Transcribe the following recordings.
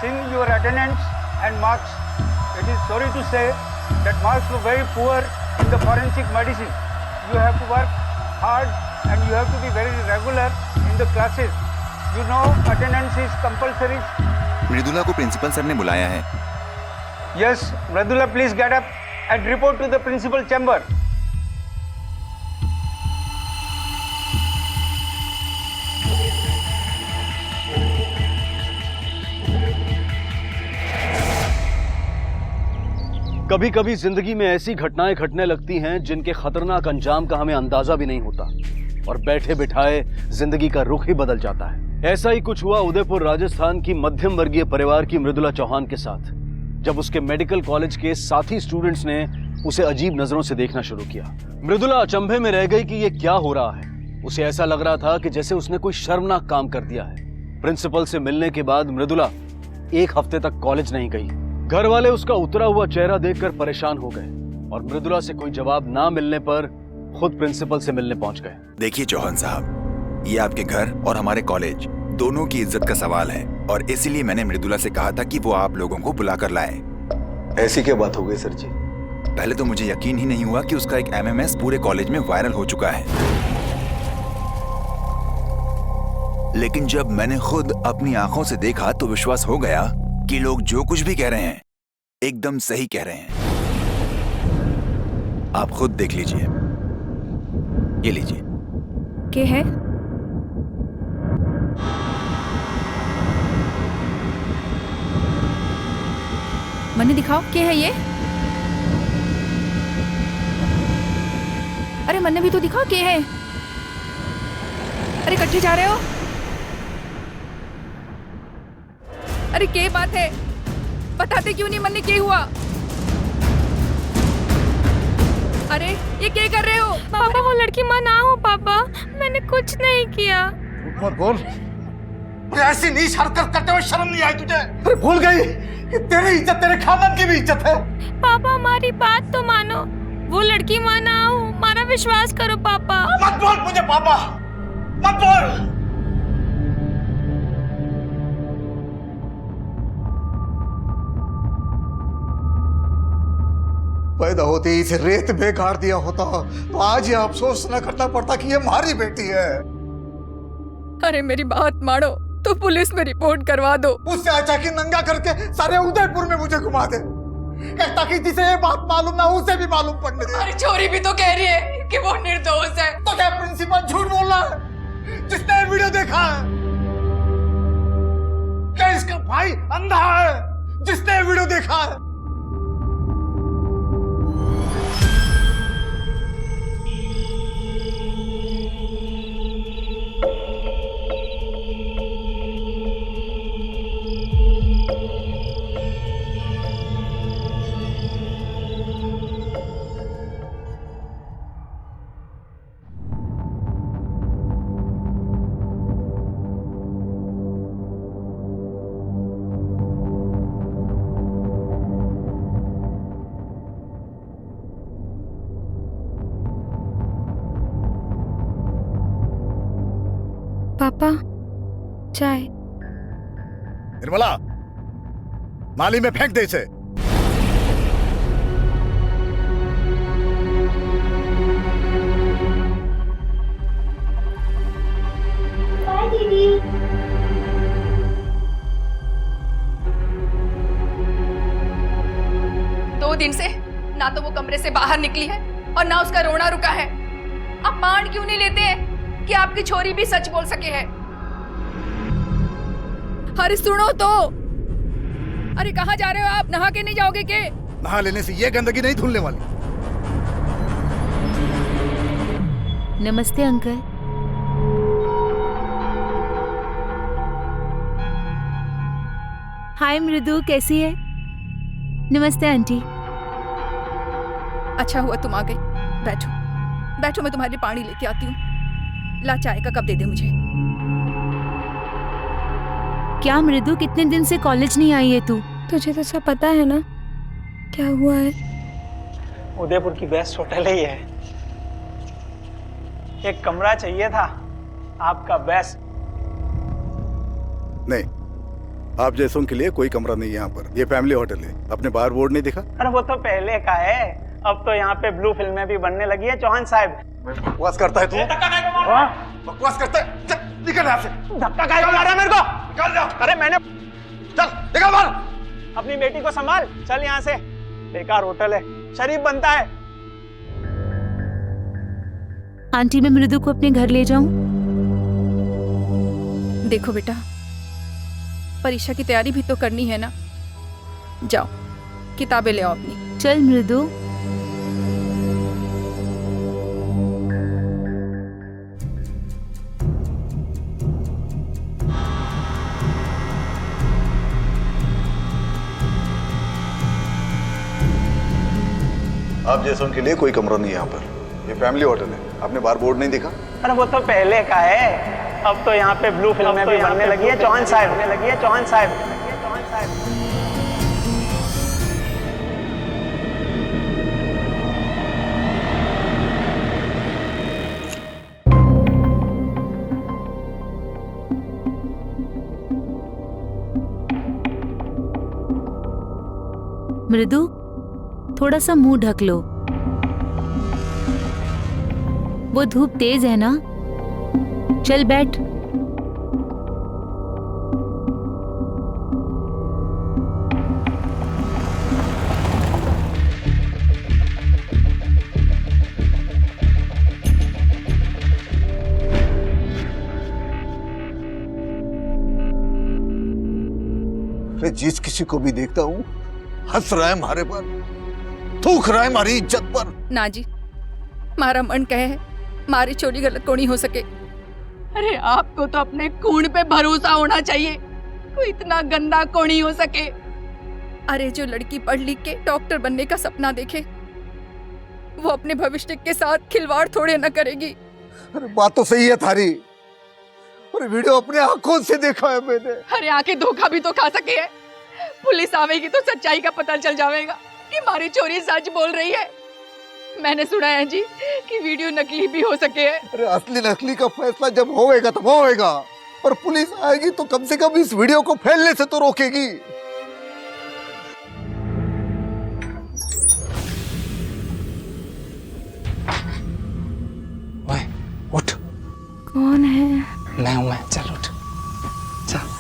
seen your attendance and marks. It is sorry to say that marks were very poor in the forensic medicine. You have to work hard and you have to be very regular in the classes. You know attendance is compulsory. Mridula को principal sir ने बुलाया है। Yes, Mridula, please get up and report to the principal chamber. कभी कभी जिंदगी में ऐसी घटनाएं घटने लगती हैं जिनके खतरनाक अंजाम का हमें अंदाजा भी नहीं होता और बैठे बिठाए जिंदगी का रुख ही बदल जाता है। ऐसा ही कुछ हुआ उदयपुर राजस्थान की मध्यम वर्गीय परिवार की मृदुला चौहान के साथ, जब उसके मेडिकल कॉलेज के साथी स्टूडेंट्स ने उसे अजीब नजरों से देखना शुरू किया। मृदुला अचंभे में रह गई कि ये क्या हो रहा है। उसे ऐसा लग रहा था कि जैसे उसने कोई शर्मनाक काम कर दिया है। प्रिंसिपल से मिलने के बाद मृदुला 1 हफ्ते तक कॉलेज नहीं गई। घर वाले उसका उतरा हुआ चेहरा देखकर परेशान हो गए और मृदुला से कोई जवाब ना मिलने पर खुद प्रिंसिपल से मिलने पहुंच गए। देखिए चौहान साहब, ये आपके घर और हमारे कॉलेज दोनों की इज्जत का सवाल है और इसीलिए मैंने मृदुला से कहा था कि वो आप लोगों को बुला कर लाए। ऐसी क्या बात हो गई सर जी? पहले तो मुझे यकीन ही नहीं हुआ कि उसका एक MMS पूरे कॉलेज में वायरल हो चुका है, लेकिन जब मैंने खुद अपनी आंखों से देखा तो विश्वास हो गया कि लोग जो कुछ भी कह रहे हैं एकदम सही कह रहे हैं। आप खुद देख लीजिए, ये लीजिए। क्या है? मन्ने दिखाओ, क्या है ये? अरे मन्ने भी तो दिखाओ, क्या है? अरे कट्ठे जा रहे हो? अरे क्या बात है? बताते क्यों नहीं मन्ने, क्या हुआ? अरे ये क्या कर रहे हो? पापा वो लड़की मां ना हो पापा, मैंने कुछ नहीं किया। मत बोल। अरे ऐसी नीच हरकत करते हुए शर्म नहीं आई तुझे? अरे भूल गई कि तेरी इज्जत तेरे खानदान की भी इज्जत है। पापा हमारी बात तो मानो, वो लड़की मां ना हो, हमारा विश्वास करो पापा। मत बोल मुझे पापा, मत बोल। पैदा होते ही इसे रेत में गाड़ दिया होता तो आज ये अफसोस न करना पड़ता कि ये हमारी बेटी है। अरे मेरी बात मानो तो पुलिस में रिपोर्ट करवा दो। उससे अच्छा कि नंगा करके सारे उदयपुर में मुझे घुमा दे, ताकि जिसे ये बात मालूम ना उसे भी मालूम पड़ने दे। अरे छोरी भी तो कह रही है कि वो निर्दोष है। तो क्या प्रिंसिपल झूठ बोल रहा है जिसने वीडियो देखा है? क्या इसका भाई अंधा है जिसने वीडियो देखा है? पापा चाय। निर्मला, नाली में फेंक दे इसे। बाय दीदी। दो दिन से ना तो वो कमरे से बाहर निकली है और ना उसका रोना रुका है। आप मान क्यों नहीं लेते हैं कि आपकी छोरी भी सच बोल सके है? अरे सुनो तो। अरे कहाँ जा रहे हो आप? नहा के नहीं जाओगे के? नहा लेने से ये गंदगी नहीं धुलने वाली। नमस्ते अंकल। हाय मृदु, कैसी है? नमस्ते आंटी। अच्छा हुआ तुम आ गई। बैठो बैठो, मैं तुम्हारे लिए पानी लेके आती हूँ। ला चाय का कप दे दे मुझे। क्या मृदु, कितने दिन से कॉलेज नहीं आई है तू? तुझे तो सब पता है ना क्या हुआ है? उदयपुर की बेस्ट होटल है ये। एक कमरा चाहिए था आपका बेस्ट। नहीं, आप जैसों के लिए कोई कमरा नहीं है यहाँ पर। ये फैमिली होटल है। अपने बाहर बोर्ड नहीं दिखा? अरे वो तो पहले का है, अब तो यहाँ पे ब्लू फिल्में भी बनने लगी है चौहान साहब। बकवास करता है तू? बकवास करता है? चल निकल यहाँ से। धक्का काहे को मारा मेरे को? निकल जा। अरे मैंने चल निकल बाहर। अपनी बेटी को संभाल, चल यहाँ से। बेकार होटल है, शरीफ बनता है। आंटी मैं मृदु को अपने घर ले जाऊं? देखो बेटा, परीक्षा की तैयारी भी तो करनी है ना। जाओ किताबें ले आओ अपनी। चल मृदु। आप जैसों के लिए कोई कमरा नहीं है यहाँ पर। ये फैमिली होटल है। आपने बाहर बोर्ड नहीं दिखा? अरे वो तो पहले का है, अब तो यहाँ पे ब्लू फिल्में भी बनने लगी है चौहान साहब। मृदु थोड़ा सा मुंह ढक लो, वो धूप तेज है ना। चल बैठ। मैं जिस किसी को भी देखता हूँ हंस रहा है हमारे पर, थूक रहा है हमारी इज्जत पर। ना जी, मारा मन कहे मारी चोरी गलत को नहीं हो सके। अरे आपको तो अपने खून पे भरोसा होना चाहिए, कोई इतना गंदा को नहीं हो सके। अरे जो लड़की पढ़ लिख के डॉक्टर बनने का सपना देखे, वो अपने भविष्य के साथ खिलवाड़ थोड़े न करेगी। अरे बात तो सही है थारी, और वीडियो अपने आंखों से देखा है मैंने। अरे आके धोखा भी तो खा सके है। पुलिस आवेगी तो सच्चाई का पता चल जाएगा कि हमारी चोरी सच बोल रही है। मैंने सुना है जी कि वीडियो नकली भी हो सके है। अरे असली नकली का फैसला जब होएगा तब होएगा, और पुलिस आएगी तो कम से कम इस वीडियो को फैलने से तो रोकेगी। ओए उठ। कौन है? मैं हूं, मैं। चल उठ, चल।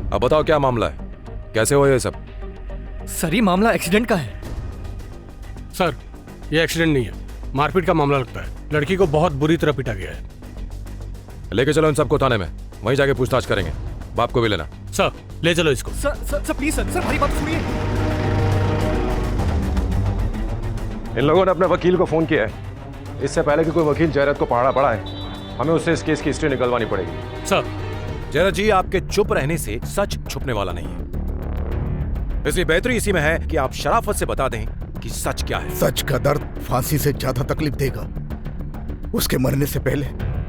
अब बताओ क्या मामला है, कैसे हुआ ये सब? सर ये मामला एक्सीडेंट का है। सर ये एक्सीडेंट नहीं है, मारपीट का मामला लगता है। लड़की को बहुत बुरी तरह पीटा गया है। लेके चलो इन सबको थाने में, वहीं जाके पूछताछ करेंगे। बाप को भी लेना। सर ले चलो इसको। सर प्लीज सर हमारी बात सुनिए। इन लोगों ने अपने वकील को फोन किया है। इससे पहले कि कोई वकील जयरत को पकड़ा पड़ा है, हमें उससे इस केस की हिस्ट्री निकलवानी पड़ेगी। सर जयरत जी, आपके चुप रहने से सच छुपने वाला नहीं है, इसलिए बेहतरी इसी में है कि आप शराफत से बता दें कि सच क्या है। सच का दर्द फांसी से ज्यादा तकलीफ देगा। उसके मरने से पहले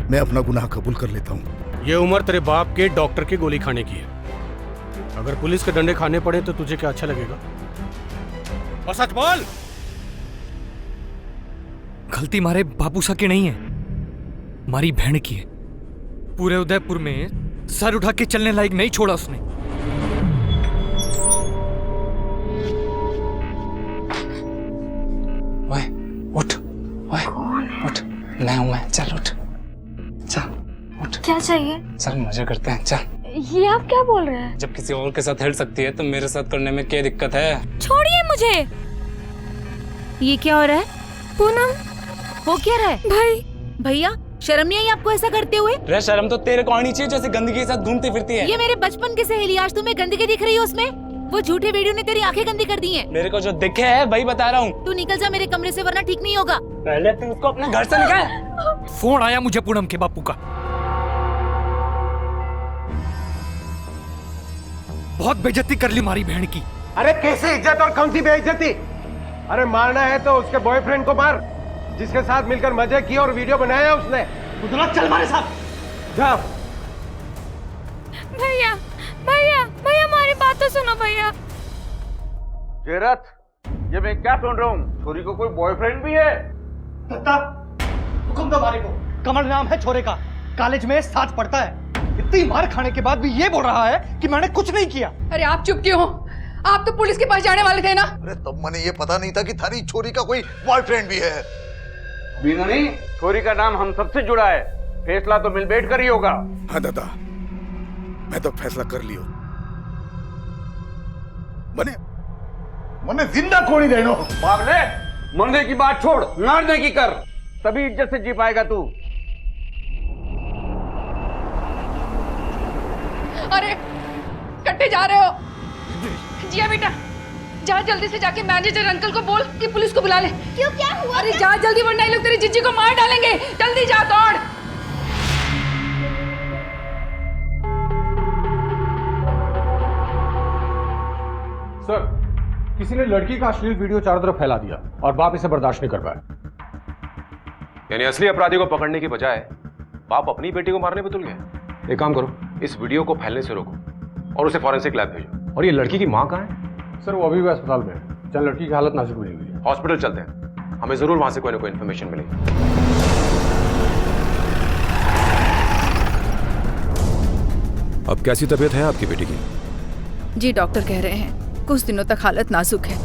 मैं अपना गुनाह कबूल कर लेता हूँ। ये उम्र तेरे बाप के डॉक्टर की गोली खाने की है। अगर पुलिस के डंडे खाने पड़े तो तुझे क्या अच्छा लगेगा? और सच बोल। गलती मारे बापूसा की नहीं है, हमारी बहन की है। पूरे उदयपुर में सर उठा के चलने लायक नहीं छोड़ा उसने। ओए उठ, ओए उठ। मैं हूं, मैं। चल उठ, चल उठ। क्या चाहिए? चल मजे करते हैं, चल। ये आप क्या बोल रहे हैं? जब किसी और के साथ हिल सकती है तो मेरे साथ करने में क्या दिक्कत है? छोड़िए मुझे। ये क्या हो रहा है? पूनम हो क्या रहा है? भाई भैया शर्म नहीं आई आपको ऐसा करते हुए? रे शर्म तो तेरे को आनी चाहिए, जैसे गंदगी के साथ घूमती फिरती है। ये मेरे बचपन की सहेली, आज तुम्हें गंदगी दिख रही है उसमें? वो झूठे वीडियो ने तेरी आंखें गंदी कर दी हैं। मेरे को जो दिखे है वही बता रहा हूँ। तू निकल जा मेरे कमरे से, वरना ठीक नहीं होगा। पहले तू उसको अपने घर से निकाल। फोन आया मुझे पूनम के बापू का। बहुत बेइज्जती कर ली मारी बहन की। अरे कैसी इज्जत और कौन सी बेइज्जती? अरे मारना है तो उसके बॉयफ्रेंड को मार, जिसके साथ मिलकर मजे किए और वीडियो बनाया उसने। मृदुला चल हमारे साथ, जाओ। भैया भैया भैया हमारी बात तो सुनो भैया। जयरथ, ये मैं क्या सुन रहा हूँ? छोरी को कोई बॉयफ्रेंड भी है? दत्ता, हुक्म दो मारे को। कमल नाम है छोरे का, कॉलेज में साथ पढ़ता है। इतनी मार खाने के बाद भी ये बोल रहा है कि मैंने कुछ नहीं किया। अरे आप चुप क्यों हो? आप तो पुलिस के पास जाने वाले थे ना। अरे तब मैंने ये पता नहीं था कि थारी छोरी का कोई बॉयफ्रेंड भी है। नहीं, छोरी का नाम हम सबसे जुड़ा है, फैसला तो मिल बैठ कर ही होगा। हाँ दादा, मैं तो फैसला कर लियो। मने जिंदा कोड़ी देनो। पागले, मरने की बात छोड़, मारने की कर, तभी इज्जत से जी पाएगा तू। अरे कट्टे जा रहे हो? जिया बेटा, जा जल्दी से जाके मैनेजर अंकल को बोल कि पुलिस को बुला ले। क्यों, क्या हुआ? अरे जा जल्दी, वरना ये लोग तेरी जीजी को मार डालेंगे। जल्दी जा, दौड़। सर, किसी ने लड़की का अश्लील वीडियो चारों तरफ फैला दिया और बाप इसे बर्दाश्त नहीं कर पाया। यानी असली अपराधी को पकड़ने की बजाय बाप अपनी बेटी को मारने पे तुल गए। एक काम करो, इस वीडियो को फैलने से रोको और उसे फॉरेंसिक लैब भेजो। और ये लड़की की माँ कहाँ है? सर, वो अभी भी अस्पताल में है। चल, लड़की की हालत नाजुक बनी हुई है। हॉस्पिटल चलते हैं, हमें जरूर वहां से कोई ना कोई इन्फॉर्मेशन मिलेगी। अब कैसी तबीयत है आपकी बेटी की? जी डॉक्टर कह रहे हैं कुछ दिनों तक हालत नाजुक है।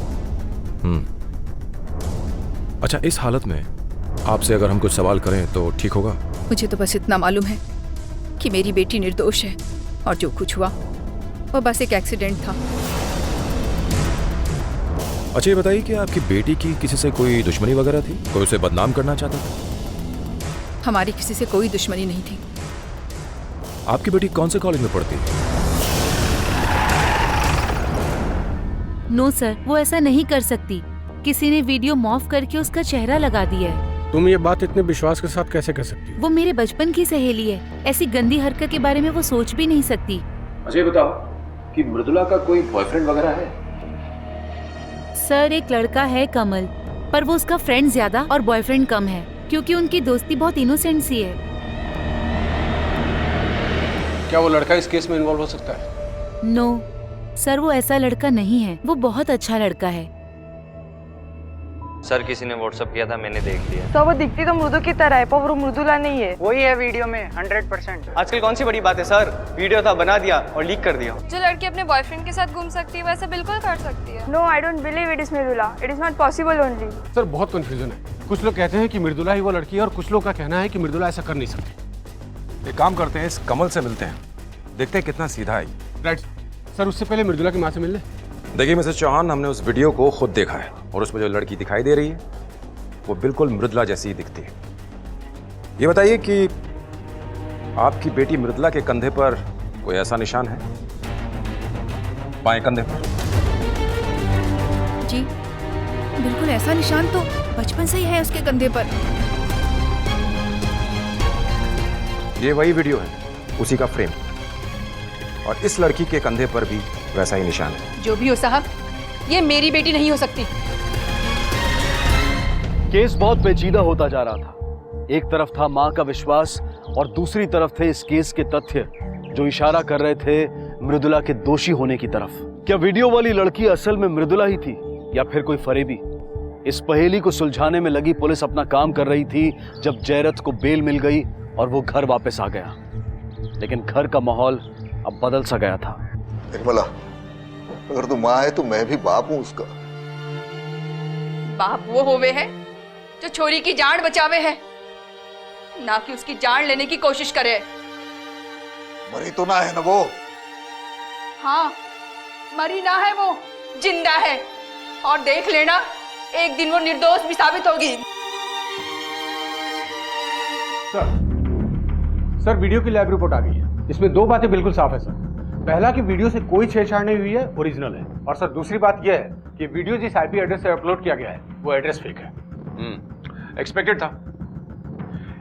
अच्छा, इस हालत में आपसे अगर हम कुछ सवाल करें तो ठीक होगा? मुझे तो बस इतना मालूम है कि मेरी बेटी निर्दोष है और जो कुछ हुआ वो बस एक एक्सीडेंट था। अच्छा, ये बताइए कि आपकी बेटी की किसी से कोई दुश्मनी वगैरह थी? कोई उसे बदनाम करना चाहता था? हमारी किसी से कोई दुश्मनी नहीं थी। आपकी बेटी कौन से कॉलेज में पढ़ती है? नो सर, वो ऐसा नहीं कर सकती। किसी ने वीडियो मॉर्फ करके उसका चेहरा लगा दिया है। तुम ये बात इतने विश्वास के साथ कैसे कर सकती हो? वो मेरे बचपन की सहेली है, ऐसी गंदी हरकत के बारे में वो सोच भी नहीं सकती। अच्छा, ये बताओ कि मृदुला का कोई बॉयफ्रेंड वगैरह है? सर, एक लड़का है कमल, पर वो उसका फ्रेंड ज्यादा और बॉयफ्रेंड कम है, क्योंकि उनकी दोस्ती बहुत इनोसेंट सी है। क्या वो लड़का इस केस में इन्वॉल्व हो सकता है? नो सर, वो ऐसा लड़का नहीं है। वो बहुत अच्छा लड़का है। सर, किसी ने व्हाट्सएप किया था, मैंने देख लिया। तो वो दिखती तो मृदु की तरह है, पर वो मृदुला नहीं है। वही है वीडियो में 100%। आजकल कौन सी बड़ी बात है सर, वीडियो था, बना दिया और लीक कर दिया। जो लड़की अपने बॉयफ्रेंड के साथ घूम सकती है वैसा बिल्कुल कर सकती है। No, I don't believe it is Mridula. It is not possible only. Sir, बहुत कंफ्यूजन है। कुछ लोग कहते हैं कि मृदुला ही वो लड़की है और कुछ लोग का कहना है कि मृदुला ऐसा कर नहीं सकती। एक काम करते हैं, इस कमल से मिलते हैं, देखते हैं कितना सीधा है। राइट सर, उससे पहले मृदुला की माँ से मिल ले। देखिए मिसेस चौहान, हमने उस वीडियो को खुद देखा है और उसमें जो लड़की दिखाई दे रही है वो बिल्कुल मृदुला जैसी ही दिखती है। ये बताइए कि आपकी बेटी मृदुला के कंधे पर कोई ऐसा निशान है? बाएं कंधे पर? जी बिल्कुल, ऐसा निशान तो बचपन से ही है उसके कंधे पर। ये वही वीडियो है, उसी का फ्रेम, और इस लड़की के कंधे पर भी वैसा ही निशान है। जो भी हो साहब, ये मेरी बेटी नहीं हो सकती। केस बहुत पेचीदा होता जा रहा था। एक तरफ था मां का विश्वास और दूसरी तरफ थे इस केस के तथ्य जो इशारा कर रहे थे मृदुला के दोषी होने की तरफ। क्या वीडियो वाली लड़की असल में मृदुला ही थी या फिर कोई फरेबी? इस पहेली को सुलझाने में लगी पुलिस अपना काम कर रही थी जब जयरथ को बेल मिल गई और वो घर वापस आ गया। लेकिन घर का माहौल अब बदल सा गया था। निर्मला, अगर तू माँ है तो मैं भी बाप हूँ उसका। बाप वो होवे है जो छोरी की जान बचावे है, ना कि उसकी जान लेने की कोशिश करे। मरी तो ना है ना वो? हाँ, मरी ना है वो, जिंदा है, और देख लेना एक दिन वो निर्दोष भी साबित होगी। सर, वीडियो की लैब रिपोर्ट आ गई है। इसमें दो बातें बिल्कुल साफ है सर। पहला कि वीडियो से कोई छेड़छाड़ नहीं हुई है, ओरिजिनल है। और सर, दूसरी बात यह है कि वीडियो जिस आईपी एड्रेस से अपलोड किया गया है वो एड्रेस फेक है। एक्सपेक्टेड था।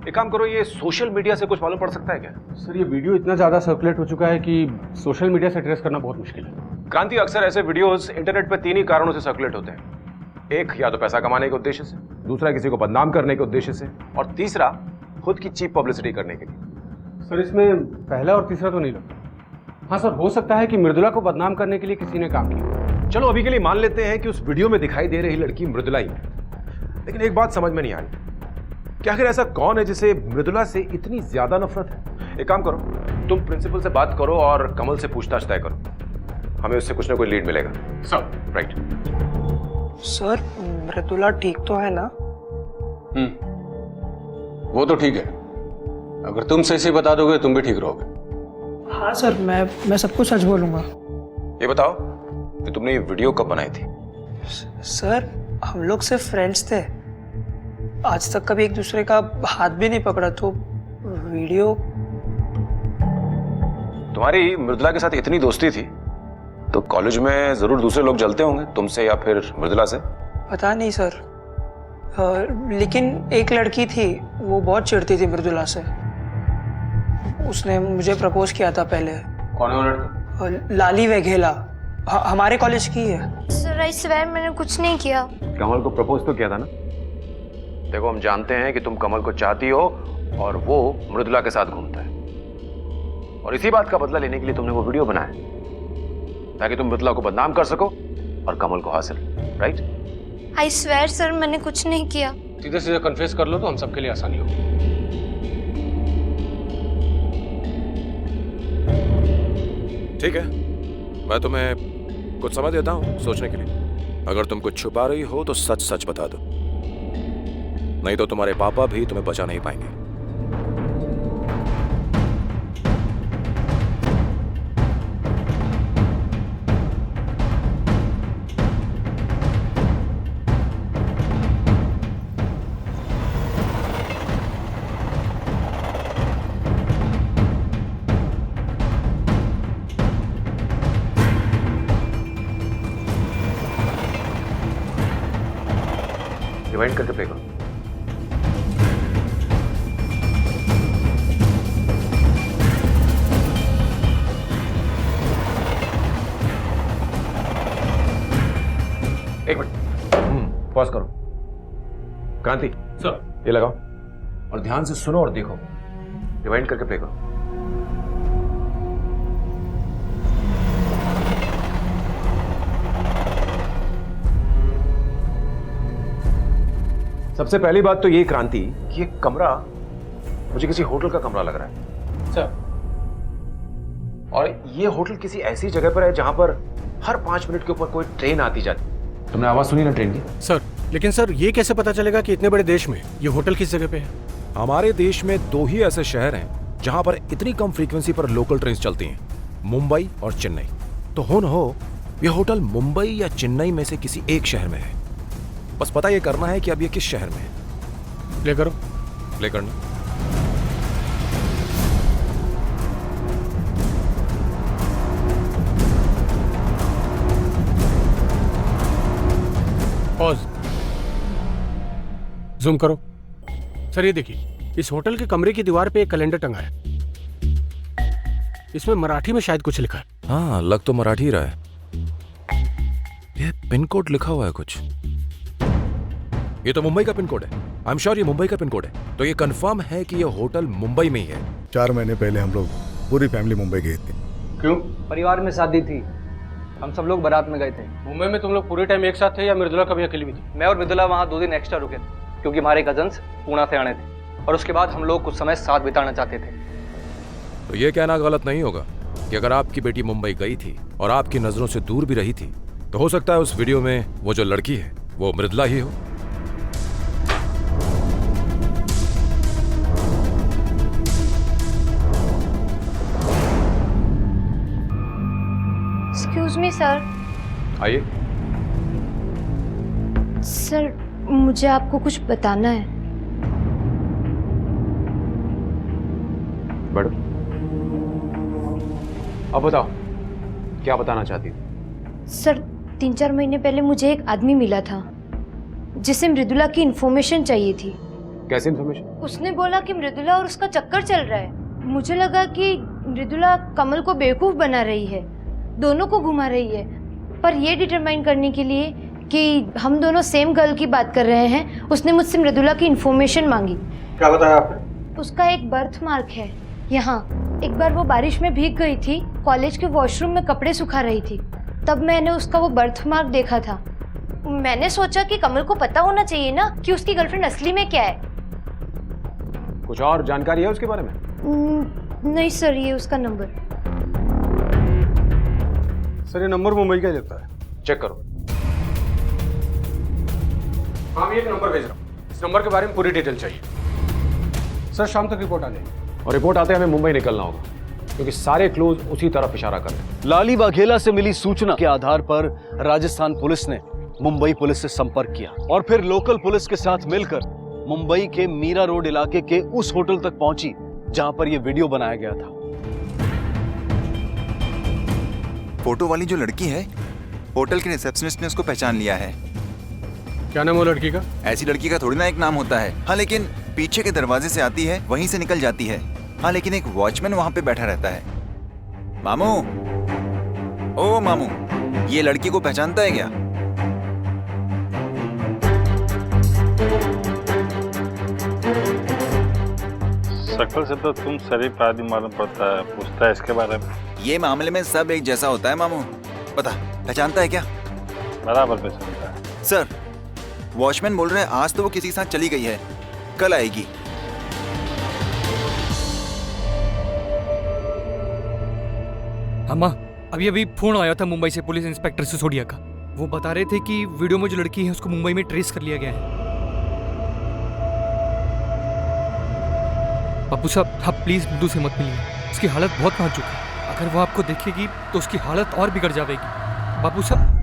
एक काम करो, ये सोशल मीडिया से कुछ मालूम पड़ सकता है क्या? सर ये वीडियो इतना ज़्यादा सर्कुलेट हो चुका है कि सोशल मीडिया से ट्रेस करना बहुत मुश्किल है। क्रांति, अक्सर ऐसे वीडियोस इंटरनेट पर 3 ही कारणों से सर्कुलेट होते हैं। एक, या तो पैसा कमाने के उद्देश्य से, दूसरा किसी को बदनाम करने के उद्देश्य से, और तीसरा खुद की चीप पब्लिसिटी करने के लिए। सर इसमें पहला और तीसरा तो नहीं लगता। हाँ सर, हो सकता है कि मृदुला को बदनाम करने के लिए किसी ने काम किया। चलो अभी के लिए मान लेते हैं कि उस वीडियो में दिखाई दे रही लड़की मृदुला ही है, लेकिन एक बात समझ में नहीं आ रही कि आखिर ऐसा कौन है जिसे मृदुला से इतनी ज्यादा नफरत है। एक काम करो, तुम प्रिंसिपल से बात करो और कमल से पूछताछ तय करो, हमें उससे कुछ ना कोई लीड मिलेगा। Sir right. सर मृदुला ठीक तो है ना? वो तो ठीक है, अगर तुम सही से बता दोगे तुम भी ठीक रहोगे। हाँ सर, मैं सब कुछ सच बोलूंगा। ये बताओ कि तुमने ये वीडियो कब बनाई थी? सर हम लोग सिर्फ फ्रेंड्स थे, आज तक कभी एक दूसरे का हाथ भी नहीं पकड़ा, तो वीडियो। तुम्हारी मृदुला के साथ इतनी दोस्ती थी तो कॉलेज में जरूर दूसरे लोग जलते होंगे, तुमसे या फिर मृदुला से। पता नहीं सर, लेकिन एक लड़की थी वो बहुत चिढ़ती थी मृदुला से। उसने मुझे प्रपोज किया था पहले। कौन है वो लड़की? लाली वेघेला, हमारे कॉलेज की है। सर आई स्वेयर मैंने कुछ नहीं किया। कमल को प्रपोज तो किया था ना? देखो हम जानते हैं कि तुम कमल को चाहती हो और वो मृदुला के साथ घूमता है, और इसी बात का बदला लेने के लिए तुमने वो वीडियो बनाया ताकि तुम मृदुला को बदनाम कर सको और कमल को हासिल। राइट? आई स्वेयर सर मैंने कुछ नहीं किया। सीधे सीधे कन्फेस कर लो तो हम सबके लिए आसानी हो। ठीक है, मैं तुम्हें कुछ समय देता हूं सोचने के लिए। अगर तुम कुछ छुपा रही हो तो सच सच बता दो, नहीं तो तुम्हारे पापा भी तुम्हें बचा नहीं पाएंगे। रिवाइंड करके प्ले करो। एक मिनट पॉज करो। क्रांति सर ये लगाओ और ध्यान से सुनो और देखो। रिवाइंड करके प्ले करो। सबसे पहली बात तो ये क्रांति कि ये कमरा मुझे किसी होटल का कमरा लग रहा है सर, और ये होटल किसी ऐसी जगह पर है जहां पर हर 5 मिनट के ऊपर कोई ट्रेन आती जाती। तुमने आवाज सुनी ना ट्रेन की? सर लेकिन सर ये कैसे पता चलेगा कि इतने बड़े देश में ये होटल किस जगह पे है? हमारे देश में 2 ही ऐसे शहर हैं जहां पर इतनी कम फ्रीक्वेंसी पर लोकल ट्रेन चलती हैं, मुंबई और चेन्नई। तो हो न हो ये होटल मुंबई या चेन्नई में से किसी एक शहर में है। बस पता ये करना है कि अब ये किस शहर में है। प्ले करो। प्ले करना। पॉज। जूम करो। सर ये देखिए, इस होटल के कमरे की दीवार पे एक कैलेंडर टंगा है, इसमें मराठी में शायद कुछ लिखा है। हाँ लग तो मराठी रहा है। ये पिन कोड लिखा हुआ है कुछ। ये तो मुंबई का पिन कोड है। आई एम श्योर ये मुंबई का पिन कोड है। तो ये कंफर्म है कि ये होटल मुंबई में ही है। 4 महीने पहले हम लोग पूरी फैमिली मुंबई गए थे। क्यों? परिवार में शादी थी, हम सब लोग बारात में गए थे। मुंबई में तुम लोग पूरे टाइम एक साथ थे या मृदुला कभी अकेली भी थी? मैं और मृदुला वहाँ 2 दिन एक्स्ट्रा रुके थे क्योंकि हमारे कजन्स पूना से आने थे, और उसके बाद हम लोग कुछ समय साथ बिताना चाहते थे। तो ये कहना गलत नहीं होगा कि अगर आपकी बेटी मुंबई गई थी और आपकी नजरों से दूर भी रही थी तो हो सकता है उस वीडियो में वो जो लड़की है वो मृदुला ही हो। Excuse me sir. आइए। सर मुझे आपको कुछ बताना है। बैठो। अब बताओ क्या बताना चाहती हो? सर 3-4 महीने पहले मुझे एक आदमी मिला था जिसे मृदुला की इंफॉर्मेशन चाहिए थी कैसी इन्फॉर्मेशन? उसने बोला कि मृदुला और उसका चक्कर चल रहा है। मुझे लगा कि मृदुला कमल को बेवकूफ बना रही है, दोनों को घुमा रही है, पर ये डिटरमाइन करने के लिए कि हम दोनों सेम गर्ल की बात कर रहे हैं, उसने मुझसे मृदुला की इन्फॉर्मेशन मांगी। क्या बताया आपने? उसका एक बर्थ मार्क है यहाँ। एक बार वो बारिश में भीग गई थी, कॉलेज के वॉशरूम में कपड़े सुखा रही थी, तब मैंने उसका वो बर्थ मार्क देखा था। मैंने सोचा कि कमल को पता होना चाहिए ना कि उसकी गर्लफ्रेंड असली में क्या है। कुछ और जानकारी है उसके बारे में? नहीं सर, ये उसका नंबर। सर ये नंबर मुंबई का ही लगता है। चेक करो। हाँ मैं एक नंबर भेज रहा हूँ, इस नंबर के बारे में पूरी डिटेल चाहिए। सर शाम तक रिपोर्ट आ जाएगी। और रिपोर्ट आते हमें मुंबई निकलना होगा, क्योंकि सारे क्लूज उसी तरफ इशारा कर रहे हैं। लाली वाघेला से मिली सूचना के आधार पर राजस्थान पुलिस ने मुंबई पुलिस से संपर्क किया और फिर लोकल पुलिस के साथ मिलकर मुंबई के मीरा रोड इलाके के उस होटल तक पहुंची जहां पर यह वीडियो बनाया गया था। फोटो वाली जो लड़की है, होटल के रिसेप्शनिस्ट ने उसको पहचान लिया है। क्या नाम है वो लड़की का? ऐसी लड़की का थोड़ी ना एक नाम होता है। हाँ लेकिन पीछे के दरवाजे से आती है, वहीं से निकल जाती है। हाँ लेकिन एक वॉचमैन वहां पे बैठा रहता है। मामू, ओ मामू, ये लड़की को पहचानता है क्या? शक्ल से तो तुम शरीफ आदमी मालूम पड़ता है, पूछता है इसके बारे में। ये मामले में सब एक जैसा होता है मामू। पता पहचानता है क्या? बराबर पहचानता है। सर, वॉचमैन बोल रहे हैं आज तो वो किसी के साथ चली गई है, कल आएगी। अम्मा, अभी फोन आया था मुंबई से पुलिस इंस्पेक्टर सिसोदिया का। वो बता रहे थे कि वीडियो में जो लड़की है उसको मुंबई में ट्रेस कर लिया गया है। बापू साहब, आप प्लीज मृदु से मत मिलिए, उसकी हालत बहुत नाजुक है। अगर वो आपको देखेगी तो उसकी हालत और बिगड़ जाएगी। बापू साहब।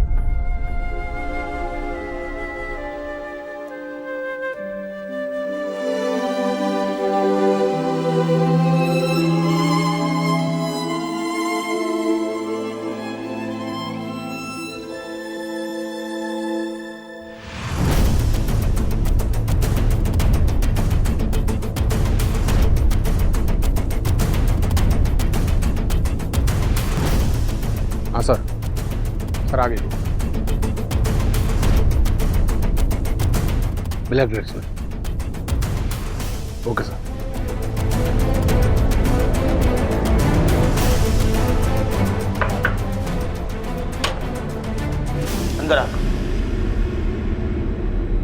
हाँ सर, सर आ गई वो ब्लैक ड्रेस में। Okay sir. अंदर आ।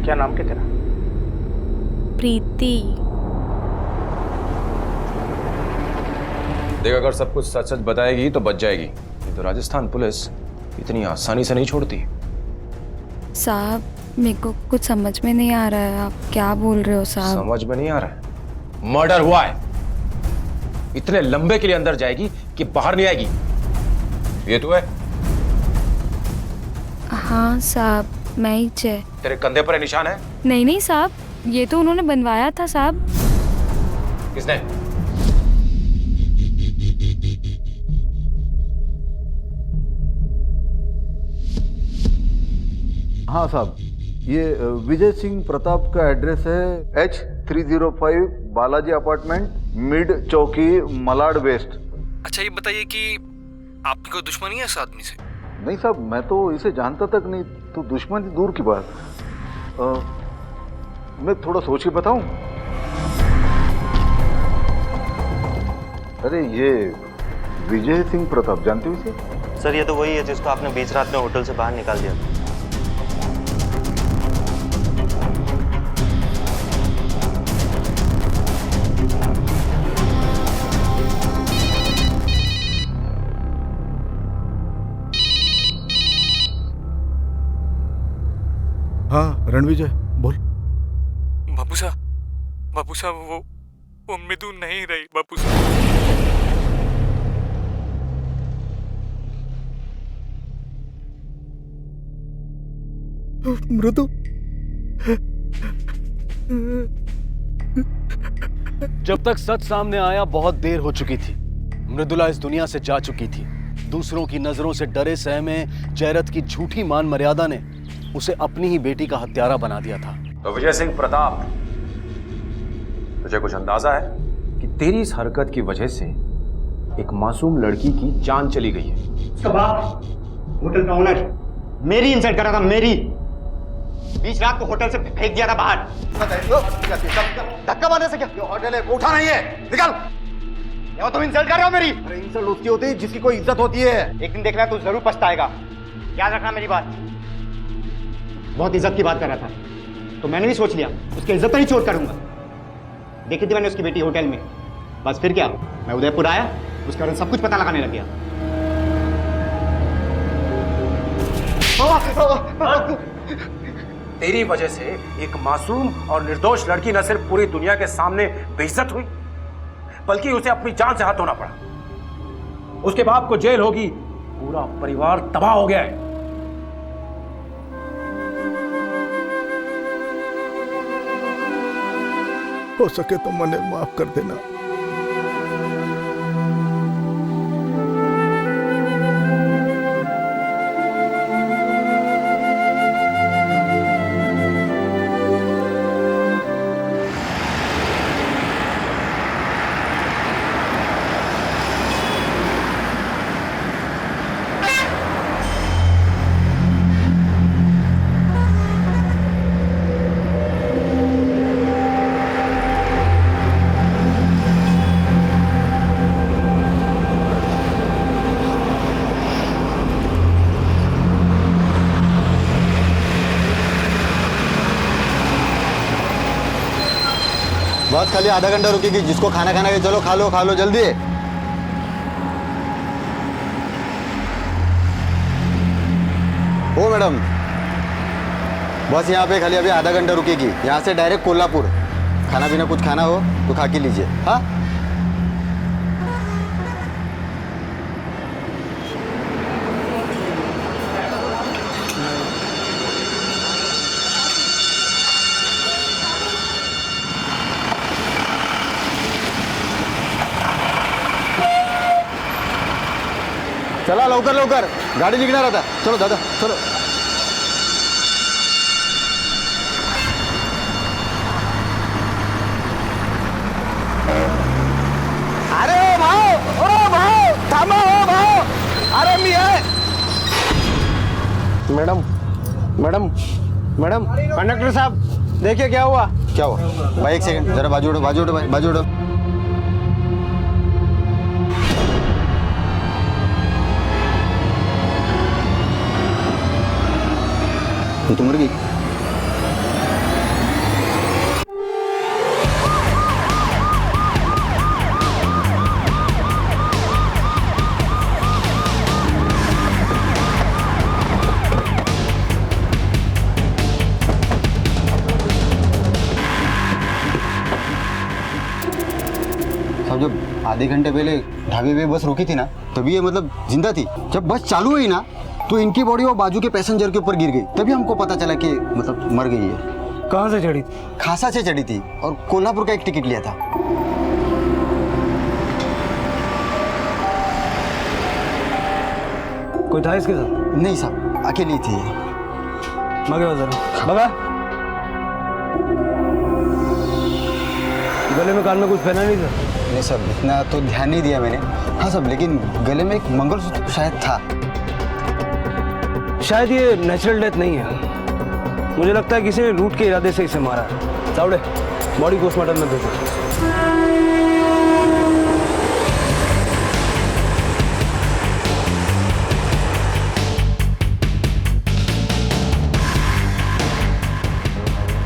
क्या नाम क्या तेरा? प्रीति। देख, अगर सब कुछ सच सच बताएगी तो बच जाएगी। तो राजस्थान पुलिस इतनी आसानी से नहीं छोड़ती। साहब, मेरे को कुछ समझ में नहीं आ रहा है, आप क्या बोल रहे हो साहब? समझ में नहीं आ रहा है? मर्डर हुआ है, इतने लंबे के लिए अंदर जाएगी कि बाहर नहीं आएगी। ये तो है? हाँ साहब, मैं ही चे। तेरे कंधे पर निशान है? नहीं साहब, ये तो उन्होंने बनवाया था साहब। किसने? हाँ साहब, ये विजय सिंह प्रताप का एड्रेस है H305 बालाजी अपार्टमेंट, मिड चौकी, मलाड वेस्ट। अच्छा ये बताइए कि आपकी कोई दुश्मनी है इस आदमी से? नहीं साहब, मैं तो इसे जानता तक नहीं, तो दुश्मनी दूर की बात। मैं थोड़ा सोच के बताऊं? अरे ये विजय सिंह प्रताप जानते हो इसे? सर ये तो वही है जिसको आपने बीच रात में होटल से बाहर निकाल दिया था। हाँ रणविजय बोल। बापू साहब वो मृदु नहीं रही बापू साहब। मृदु, जब तक सच सामने आया बहुत देर हो चुकी थी। मृदुला इस दुनिया से जा चुकी थी। दूसरों की नजरों से डरे सहमे जयरथ की झूठी मान मर्यादा ने उसे अपनी ही बेटी का हत्यारा बना दिया था। तो विजय सिंह प्रताप तुझे कुछ अंदाजा है कि तेरी इस हरकत की वजह से एक मासूम लड़की की जान चली गई है? उसका बाप होटल का ओनर मेरी इंसल्ट कर रहा था, मेरी। बीच रात को होटल से फेंक दिया था बाहर। धक्का मारने से क्या? होटल है, उठा नहीं है, निकल। या तुम इंसल्ट कर रहे हो मेरी? अरे इंसल्ट उसकी होती है जिसकी कोई इज्जत होती है। एक दिन देखना तू जरूर पछताएगा, याद रखना मेरी बात। बहुत इज्जत की बात कर रहा था तो मैंने भी सोच लिया उसकी इज्जत पर ही चोट करूंगा। देखी थी मैंने उसकी बेटी होटल में, बस फिर क्या, मैं उदयपुर आया, उसके बारे में सब कुछ पता लगाने लग गया। तेरी वजह से एक मासूम और निर्दोष लड़की न सिर्फ पूरी दुनिया के सामने बेइज्जत हुई, बल्कि उसे अपनी जान से हाथ धोना पड़ा। उसके बाप को जेल होगी, पूरा परिवार तबाह हो गया है। हो सके तो मने माफ कर देना। बस खाली आधा घंटा रुकेगी, जिसको खाना खाना है चलो खा लो जल्दी। ओ मैडम, बस यहाँ पे खाली अभी आधा घंटा रुकेगी, यहाँ से डायरेक्ट कोल्हापुर। खाना पीना कुछ खाना हो तो खा के लीजिए। हाँ चला लवकर, गाड़ी निघणार आता। चलो दादा चलो। अरे ओ भाऊ थांबा, ओ भाऊ, अरे मी आहे। मैडम कंडक्टर साहब देखिए क्या हुआ। क्या हुआ भाई? एक सेकंड जरा बाजू उठो। तो मर गई। साहब जब आधे घंटे पहले ढाबे पे बस रुकी थी ना, तभी ये मतलब जिंदा थी। जब बस चालू हुई ना तो इनकी बॉडी वो बाजू के पैसेंजर के ऊपर गिर गई, तभी हमको पता चला कि मतलब मर गई है। कहाँ से चढ़ी थी? खासा से चढ़ी थी और कोल्हापुर का एक टिकट लिया था। कोई था इसके साथ? नहीं साहब, अकेली थी। मगे जरा बाबा, गले में कान में कुछ पहना नहीं था? नहीं साहब, इतना तो ध्यान नहीं दिया मैंने। हाँ साहब, लेकिन गले में एक मंगलसूत्र शायद था। शायद ये नेचुरल डेथ नहीं है, मुझे लगता है किसी ने लूट के इरादे से इसे मारा है। सावड़े, बॉडी पोस्टमार्टम में भेजो।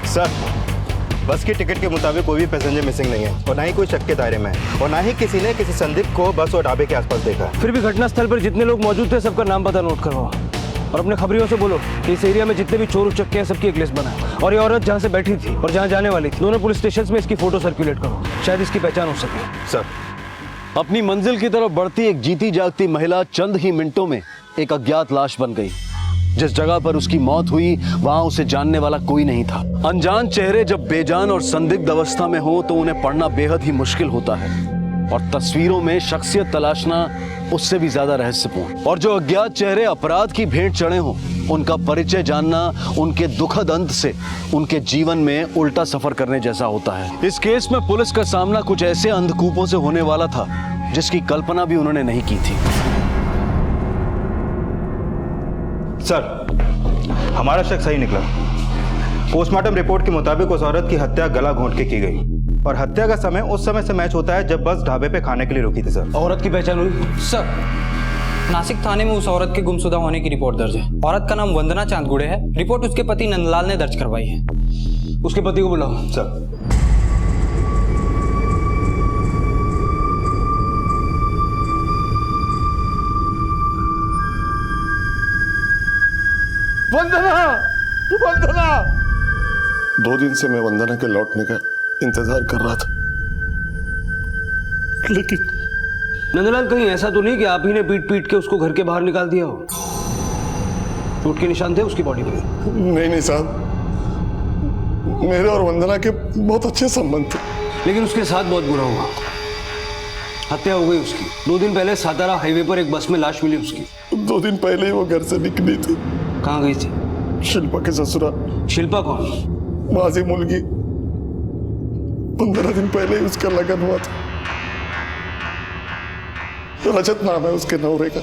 सर, बस की टिकट के मुताबिक कोई भी पैसेंजर मिसिंग नहीं है और ना ही कोई शक के दायरे में है और ना ही किसी ने किसी संदिग्ध को बस और ढाबे के आसपास देखा। फिर भी घटना स्थल पर जितने लोग मौजूद थे सबका नाम पता नोट करवाओ और अपने खबरियों से बोलो कि इस एरिया में जितने भी चोर उचक्के हैं सबकी एक लिस्ट बनाए और ये औरत जहाँ से बैठी थी और जहाँ जाने वाली थी दोनों पुलिस स्टेशन में इसकी फोटो सर्कुलेट करो, शायद इसकी पहचान हो सके। सर, अपनी मंजिल की तरफ बढ़ती एक जीती जागती महिला चंद ही मिनटों में एक अज्ञात लाश बन गई। जिस जगह पर उसकी मौत हुई वहां उसे जानने वाला कोई नहीं था। अनजान चेहरे जब बेजान और संदिग्ध अवस्था में हो तो उन्हें पढ़ना बेहद ही मुश्किल होता है और तस्वीरों में शख्सियत तलाशना उससे भी ज्यादा रहस्यपूर्ण। और जो अज्ञात चेहरे अपराध की भेंट चढ़े हों उनका परिचय जानना उनके दुखद अंत से उनके जीवन में उल्टा सफर करने जैसा होता है। इस केस में पुलिस का सामना कुछ ऐसे अंधकूपों से होने वाला था जिसकी कल्पना भी उन्होंने नहीं की थी। सर, हमारा शक सही निकला। पोस्टमार्टम रिपोर्ट के मुताबिक उस औरत की हत्या गला घोंट के की गई और हत्या का समय उस समय से मैच होता है जब बस ढाबे पे खाने के लिए रुकी थी। सर, औरत की पहचान हुई? सर, नासिक थाने में उस औरत के गुमशुदा होने की रिपोर्ट दर्ज है। औरत का नाम वंदना चांदगुड़े है। रिपोर्ट उसके पति नंदलाल ने दर्ज करवाई है। उसके पति को बुलाओ। सर। वंदना, वंदना! 2 दिन से मैं वंदना के लौटने का इंतजार कर रहा था, लेकिन नंदलाल, कहीं ऐसा तो नहीं कि आप ही ने पीट पीट के उसको घर के बाहर निकाल दिया हो? चोट के निशान थे उसकी बॉडी में? नहीं साहब, मेरे और वंदना के बहुत अच्छे संबंध थे। लेकिन उसके साथ बहुत बुरा हुआ, हत्या हो गई उसकी। 2 दिन पहले सातारा हाईवे पर एक बस में लाश मिली उसकी। 2 दिन पहले ही वो घर से निकली थी। कहाँ गई थी? शिल्पा के ससुराल। शिल्पा कौन? माजी मुलगी। 15 दिन पहले ही उसका लगन हुआ था। रजत नाम है उसके नौरे का।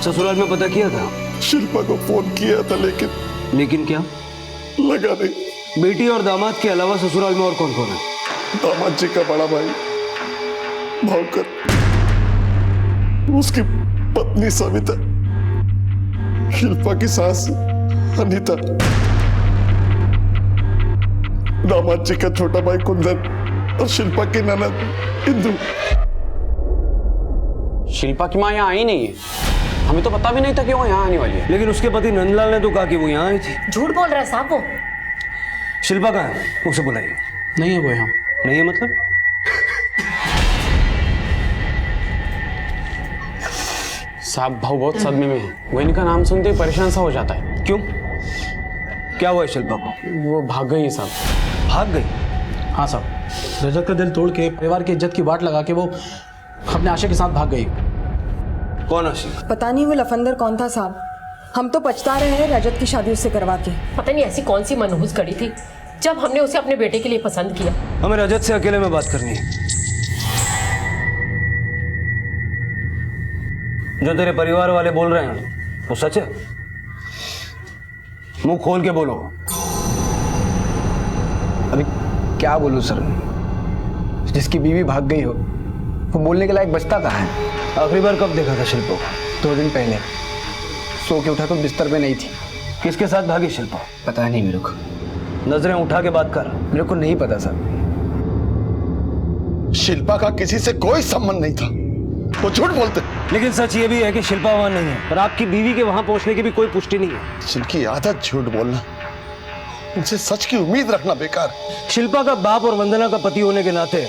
ससुराल में पता किया था? शिल्पा को फोन किया था, लेकिन क्या लगा नहीं। बेटी और दामाद के अलावा ससुराल में और कौन कौन है? दामाद जी का बड़ा भाई भावकर, उसकी पत्नी सविता, शिल्पा की सास अनीता, दामाद जी का छोटा भाई कुंदन और शिल्पा की ननद इंदु। शिल्पा की माँ यहाँ आई नहीं है। हमें तो पता भी नहीं था कि वो यहाँ आने वाली है। लेकिन उसके पति नंदलाल ने तो कहा कि वो यहाँ आई थी। झूठ बोल रहा है साहब वो। शिल्पा कहाँ है? उसे बुलाइए। नहीं है वो यहाँ। नहीं है मतलब? साहब भाव बहुत सदमे में है। वो इनका नाम सुनते ही परेशान सा हो जाता है। क्यों? क्या हुआ है शिल्पा को? वो भाग गई है साहब। भाग गई? हाँ साहब, रजत का दिल तोड़ के परिवार की इज्जत की बाट लगा के वो अपने आशिक के साथ भाग गई। कौन आशिक? पता नहीं वो लफंदर कौन था साहब। हम तो पछता रहे हैं रजत की शादी उससे करवा के। पता नहीं ऐसी कौन सी मनहूस कड़ी थी जब हमने उसे अपने बेटे के लिए पसंद किया। हमें रजत से अकेले में बात करनी है। जो तेरे परिवार वाले बोल रहे हैं वो सच है? मुंह खोल के बोलो। अभी क्या बोलूं सर, जिसकी बीवी भाग गई हो वो बोलने के लायक बचता कहाँ है? आखिरी बार कब देखा था शिल्पा को? 2 दिन पहले। सो के उठा तो बिस्तर पे नहीं थी। किसके साथ भागी शिल्पा? पता नहीं मेरे को। नजरें उठा के बात कर। मेरे को नहीं पता सर। शिल्पा का किसी से कोई संबंध नहीं था, वो झूठ बोलते। लेकिन सच ये भी है कि शिल्पा वहां नहीं है और आपकी बीवी के वहां पहुंचने की भी कोई पुष्टि नहीं है। जिनकी आदत झूठ बोलना, उनसे सच की उम्मीद रखना बेकार। शिल्पा का बाप और वंदना का पति होने के नाते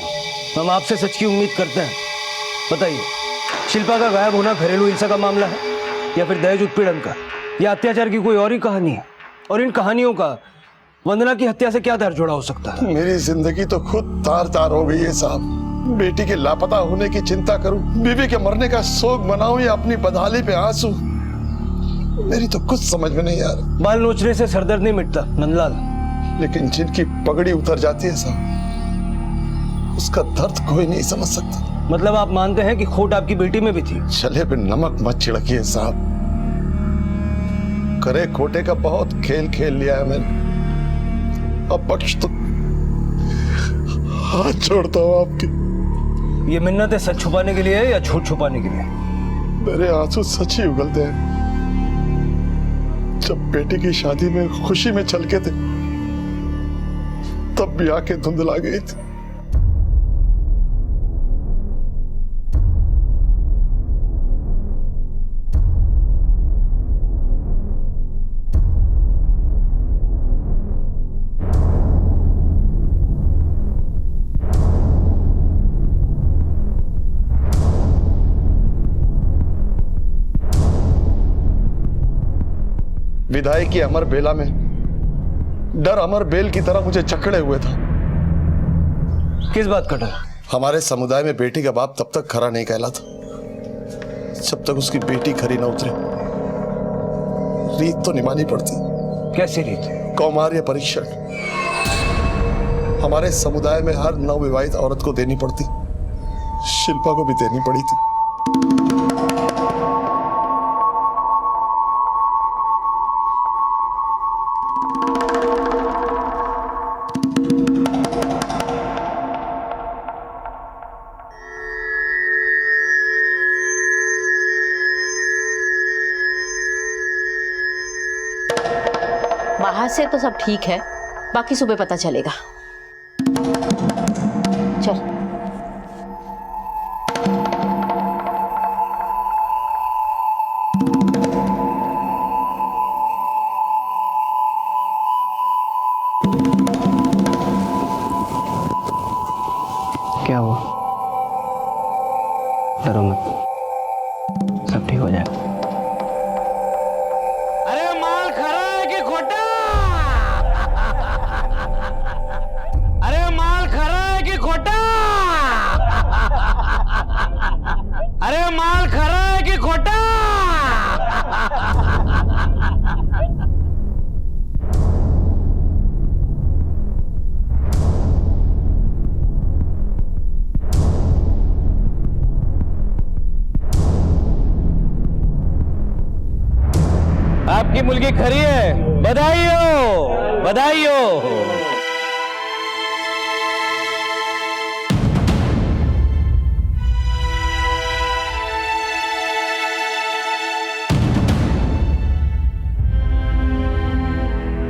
हम आपसे सच की उम्मीद करते हैं। बताइए, शिल्पा का गायब होना घरेलू हिंसा का मामला है या फिर दहेज उत्पीड़न का या अत्याचार की कोई और ही कहानी है? और इन कहानियों का वंदना की हत्या से क्या दर जोड़ा हो सकता है? मेरी जिंदगी तो खुद तार तार हो गई है साहब। बेटी के लापता होने की चिंता करूं, बीवी के मरने का शोक मनाऊं या अपनी बदहाली पे आंसू, मेरी तो कुछ समझ में नहीं आ रहा। बाल नोचने से सरदर्द नहीं मिटता नंदलाल। लेकिन जिनकी पगड़ी उतर जाती है साहब, उसका दर्द कोई नहीं समझ सकता। मतलब आप मानते हैं कि खोट आपकी बेटी में भी थी? चले पे नमक मत छिड़किए साहब। करे खोटे का बहुत खेल खेल लिया है मैंने। अब बख्श तो, हाथ छोड़ता हूं आपकी। ये मिन्नतें सच छुपाने के लिए है या झूठ छुपाने के लिए? मेरे आंसू सच ही उगलते हैं। जब बेटी की शादी में खुशी में छलके थे, तब भी आंखें धुंधला गई थी। विदाई की अमर बेला में डर अमर बेल की तरह मुझे जकड़े हुए था। किस बात का डर? हमारे समुदाय में बेटी का बाप तब तक खरा नहीं कहलाता जब तक उसकी बेटी खरी ना उतरे। रीत तो निभानी पड़ती। कैसी रीत? कौमार्य परीक्षण हमारे समुदाय में हर नवविवाहित औरत को देनी पड़ती। शिल्पा को भी देनी पड़ी थी। बाहर से तो सब ठीक है, बाकी सुबह पता चलेगा। चल। क्या हुआ? डरो मत, सब ठीक हो जाएगा। अरे माल खरा है कि खोटा? अरे माल खरा है कि खोटा? अरे माल खरा है कि खोटा? आपकी मुर्गी खरी है, बधाई हो, बधाई हो।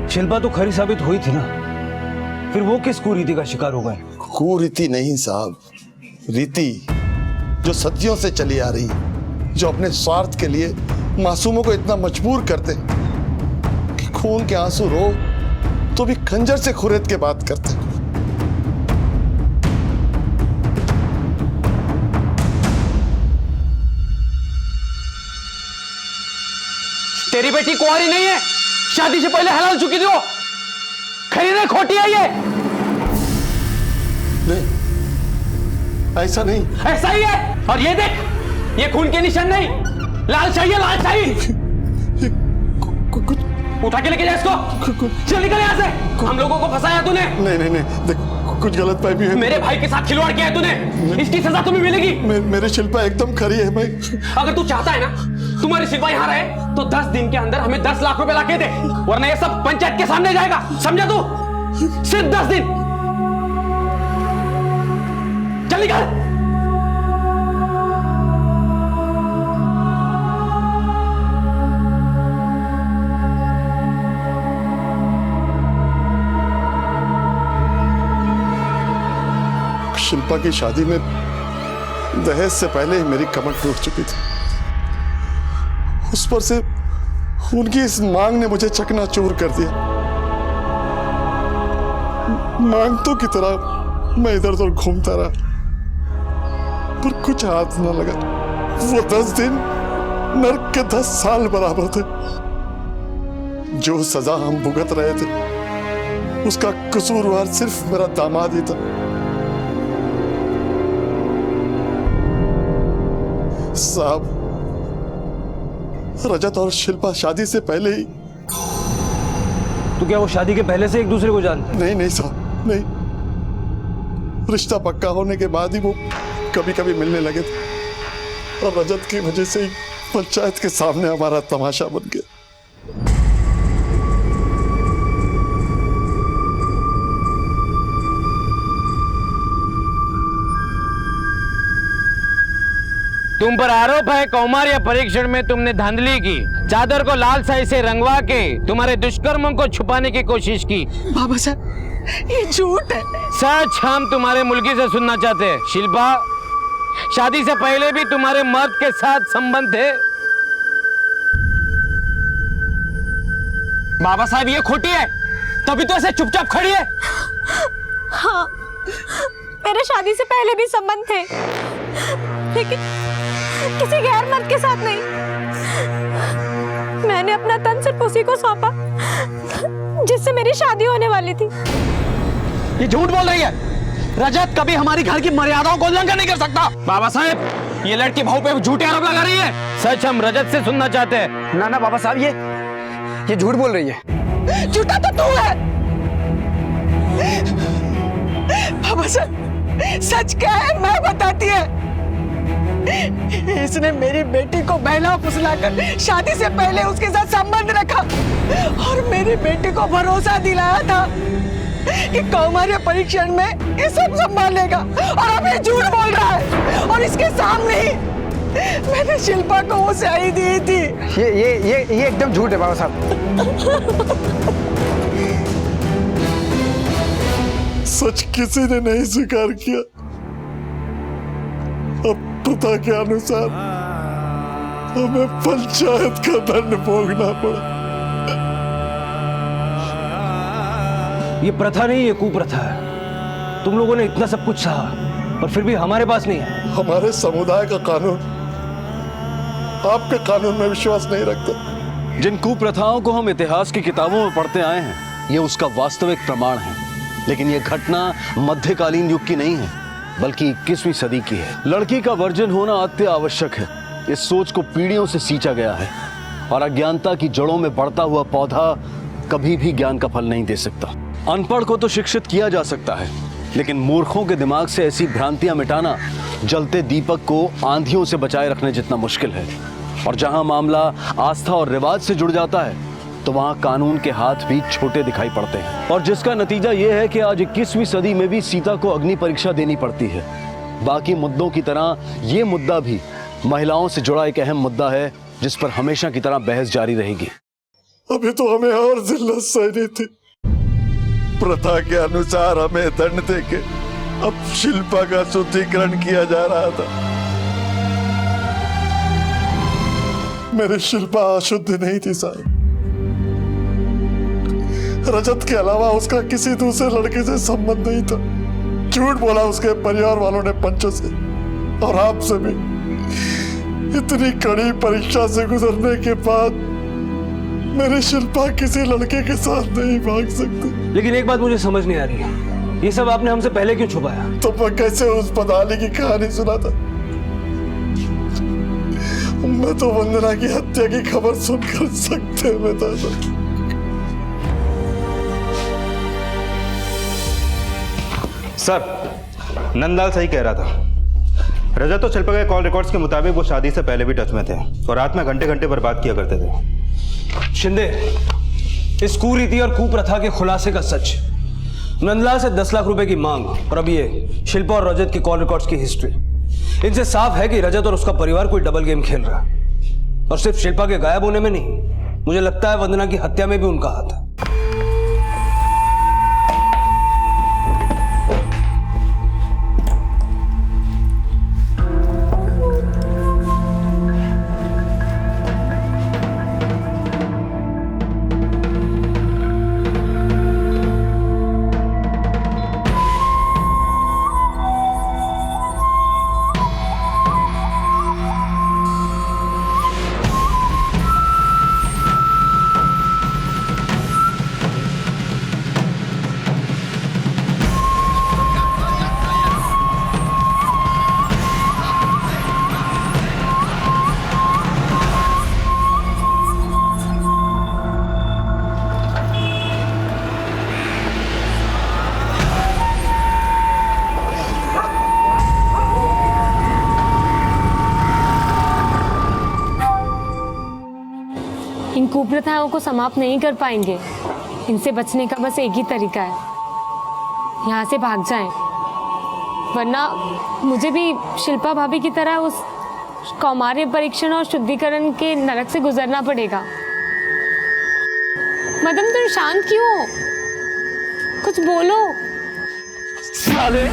शिल्पा तो खरी साबित हुई थी ना, फिर वो किस कुरीति का शिकार हो गए? कुरीति नहीं साहब, रीति जो सदियों से चली आ रही, जो अपने स्वार्थ के लिए मासूमों को इतना मजबूर करते कि खून के आंसू रो तो भी खंजर से खुरेद के बात करते। तेरी बेटी कुंवारी नहीं है, शादी से पहले हलाल चुकी थी वो। खरी नहीं, खोटी है ये। नहीं, ऐसा नहीं। ऐसा ही है। और ये देख, ये खून के निशान नहीं, लाल चाहिए, लाल चाहिए। उठा के लेके जा इसको। चल निकल यहाँ से। हम लोगों को फंसाया तूने। नहीं नहीं नहीं, देख कुछ गलत फहमी है। मेरे भाई के साथ खिलवाड़ किया है तूने, इसकी सजा तुम्हें मिलेगी। मेरे शिल्पा एकदम खरी है भाई। अगर तू चाहता है ना तुम्हारी शिल्पा यहाँ रहे तो 10 दिन के अंदर हमें 10 लाख रुपए लाके दे, वरना ये सब पंचायत के सामने जाएगा, समझा तू? सिर्फ 10 दिन। चल निकल। शिल्पा की शादी में दहेज से पहले ही मेरी कमर टूट चुकी थी। उस पर से उनकी इस मांग ने मुझे चकनाचूर कर दिया। मांगतों की तरह मैं इधर उधर घूमता रहा, पर कुछ हाथ न लगा। वो 10 दिन नरक के 10 साल बराबर थे। जो सजा हम भुगत रहे थे उसका कसूरवार सिर्फ मेरा दामाद ही था। साहब, रजत और शिल्पा शादी से पहले ही। तो क्या वो शादी के पहले से एक दूसरे को जानते? नहीं नहीं साहब, नहीं। रिश्ता पक्का होने के बाद ही वो कभी कभी मिलने लगे थे, और रजत की वजह से ही पंचायत के सामने हमारा तमाशा बन गया। तुम पर आरोप है कौमार्य परीक्षण में तुमने धांधली की, चादर को लाल स्याही से रंगवा के तुम्हारे दुष्कर्मों को छुपाने की कोशिश की। बाबा साहब, ये झूठ है। सच हम तुम्हारे मुल्की से सुनना चाहते हैं। शिल्पा, शादी से पहले भी तुम्हारे मर्द के साथ संबंध थे? बाबा साहब, ये खोटी है, तभी तो ऐसे चुपचाप खड़ी है। हाँ, मेरे शादी से पहले भी संबंध थे, लेकिन किसी गैर मर्द के साथ नहीं। मैंने अपना तन सिर्फ उसी को सौंपा जिससे मेरी शादी होने वाली थी। ये झूठ बोल रही है। रजत कभी हमारी घर की मर्यादाओं को उल्लंघन नहीं कर सकता। बाबा साहब, ये लड़की बहू पे झूठे आरोप लगा रही है। सच हम रजत से सुनना चाहते हैं। ना ना बाबा साहब, ये झूठ बोल रही है। झूठा तो तू है। बाबा साहब, सच क्या है मैं बताती है। इसने मेरी बेटी को बहला फुसलाकर शादी से पहले उसके साथ संबंध रखा और मेरी बेटी को भरोसा दिलाया था कि कौमार्य परीक्षण में ये सब संभालेगा, और अब ये झूठ बोल रहा है। और इसके सामने ही मैंने शिल्पा को वो स्याही दी थी। ये एकदम झूठ है बाबा साहब। सच किसी ने नहीं स्वीकार किया। अब प्रथा के अनुसार हमें पंचायत का दंड भोगना पड़ा। ये प्रथा नहीं, ये कुप्रथा है। तुम लोगों ने इतना सब कुछ सहा और फिर भी हमारे पास नहीं है। हमारे समुदाय का कानून आपके कानून में विश्वास नहीं रखता। जिन कुप्रथाओं को हम इतिहास की किताबों में पढ़ते आए हैं, ये उसका वास्तविक प्रमाण है। लेकिन ये घटना मध्यकालीन युग की नहीं है, बल्कि 21वीं सदी की है। लड़की का वर्जन होना अति आवश्यक है। इस सोच को पीढ़ियों से सींचा गया है, और अज्ञानता की जड़ों में बढ़ता हुआ पौधा कभी भी ज्ञान का फल नहीं दे सकता। अनपढ़ को तो शिक्षित किया जा सकता है, लेकिन मूर्खों के दिमाग से ऐसी भ्रांतियां मिटाना जलते दीपक को आंधियों से बचाए रखने जितना मुश्किल है। और जहां मामला आस्था और रिवाज से जुड़ जाता है, तो वहां कानून के हाथ भी छोटे दिखाई पड़ते हैं। और जिसका नतीजा यह है कि आज 21वीं सदी में भी सीता को अग्नि परीक्षा देनी पड़ती है। बाकी मुद्दों की तरह ये मुद्दा भी महिलाओं से जुड़ा एक अहम मुद्दा है, जिस पर हमेशा की तरह बहस जारी रहेगी। अभी तो हमें और जिल्लत सहनी थी। प्रथा के अनुसार हमें दंड देके अब शिल्पा का शुद्धिकरण किया जा रहा था। मेरी शिल्पा अशुद्ध नहीं थी साहब। रजत के अलावा उसका किसी दूसरे लड़के से संबंध नहीं था। झूठ बोला उसके परिवार वालों ने पंचों से और आपसे भी। इतनी कड़ी परीक्षा से गुजरने के बाद मेरी शिल्पा किसी लड़के के साथ नहीं भाग सकती। लेकिन एक बात मुझे समझ नहीं आ रही है, ये सब आपने हमसे पहले क्यों छुपाया? तो मैं कैसे उस पदाली की कहानी सुना था? मैं तो वंदना की हत्या की खबर सुनकर सकते में था। सर, नंदलाल सही कह रहा था। रजत और शिल्पा के कॉल रिकॉर्ड्स के मुताबिक वो शादी से पहले भी टच में थे और रात में घंटे घंटे पर बात किया करते थे। शिंदे, इस कुरीति और कुप्रथा के खुलासे का सच, नंदलाल से 10 लाख रुपए की मांग, और अब ये शिल्पा और रजत की कॉल रिकॉर्ड्स की हिस्ट्री, इनसे साफ है कि रजत और उसका परिवार कोई डबल गेम खेल रहा है। और सिर्फ शिल्पा के गायब होने में नहीं, मुझे लगता है वंदना की हत्या में भी उनका हाथ है। इन कुप्रथाओं को समाप्त नहीं कर पाएंगे। इनसे बचने का बस एक ही तरीका है, यहाँ से भाग जाएं। वरना मुझे भी शिल्पा भाभी की तरह उस कौमार्य परीक्षण और शुद्धिकरण के नरक से गुजरना पड़ेगा। मदन, तुम शांत क्यों हो? कुछ बोलो। साले,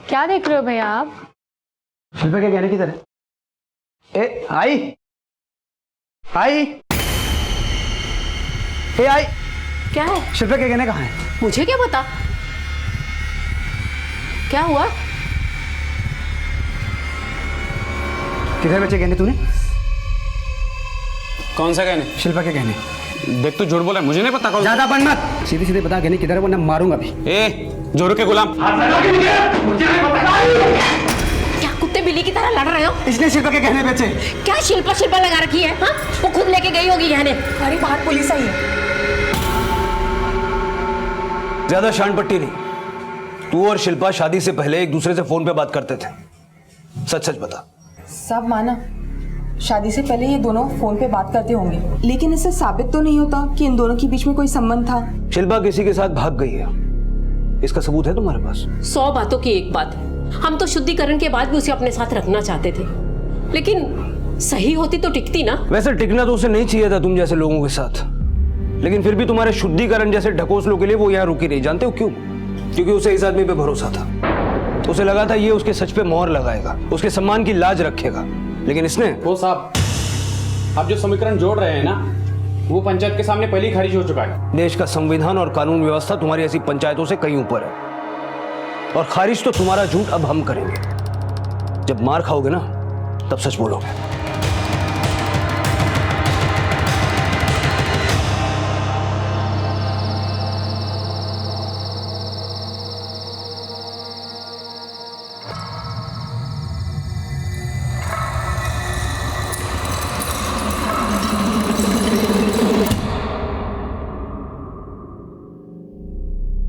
क्या देख रहे हो भैया आप? शिल्पा के गहने की तरह। ए आई आई ए आई, क्या है? शिल्पा के गहने कहाँ हैं? मुझे क्या पता? क्या हुआ? किधर बचे गहने तूने? कौन सा गहने? शिल्पा के गहने। देख तू झूठ बोला, मुझे नहीं पता कौन। ज्यादा बन मत, सीधे सीधे बता कहने किधर है वरना मारूंगा भी। ए जोरू के गुलाम, क्या कुत्ते बिल्ली की तरह लड़ रहे हो? इसने शिल्पा के गहने बेचे। क्या शिल्पा शिल्पा लगा रखी है? हाँ, वो खुद लेके गई होगी गहने। अरे बाहर पुलिस आई है। ज्यादा शान पट्टी नहीं, तू और शिल्पा शादी से पहले एक दूसरे से फोन पे बात करते थे, सच सच बता। सब माना, शादी से पहले ये दोनों फोन पे बात करते होंगे, लेकिन इससे साबित तो नहीं होता कि इन दोनों के बीच में कोई संबंध था। शिल्पा किसी के साथ भाग गई है, इसका सबूत है तुम्हारे पास? 100 बातों की एक बात है, हम तो शुद्धिकरण के बाद भी उसे अपने साथ रखना चाहते थे, लेकिन सही होती तो टिकती ना। वैसे टिकना तो उसे नहीं चाहिए था तुम जैसे लोगों के साथ, लेकिन फिर भी तुम्हारे शुद्धिकरण जैसे ढकोसलों के लिए वो यहाँ रुकी रही। जानते हो क्यों? क्योंकि उसे इस आदमी पे भरोसा था, उसे लगा था ये उसके सच पे मोहर लगाएगा, उसके सम्मान की लाज रखेगा, लेकिन इसने। वो साहब, आप जो समीकरण जोड़ रहे हैं ना, वो पंचायत के सामने पहले ही खारिज हो चुका है। देश का संविधान और कानून व्यवस्था तुम्हारी ऐसी पंचायतों से कहीं ऊपर है, और खारिज तो तुम्हारा झूठ अब हम करेंगे। जब मार खाओगे ना तब सच बोलोगे।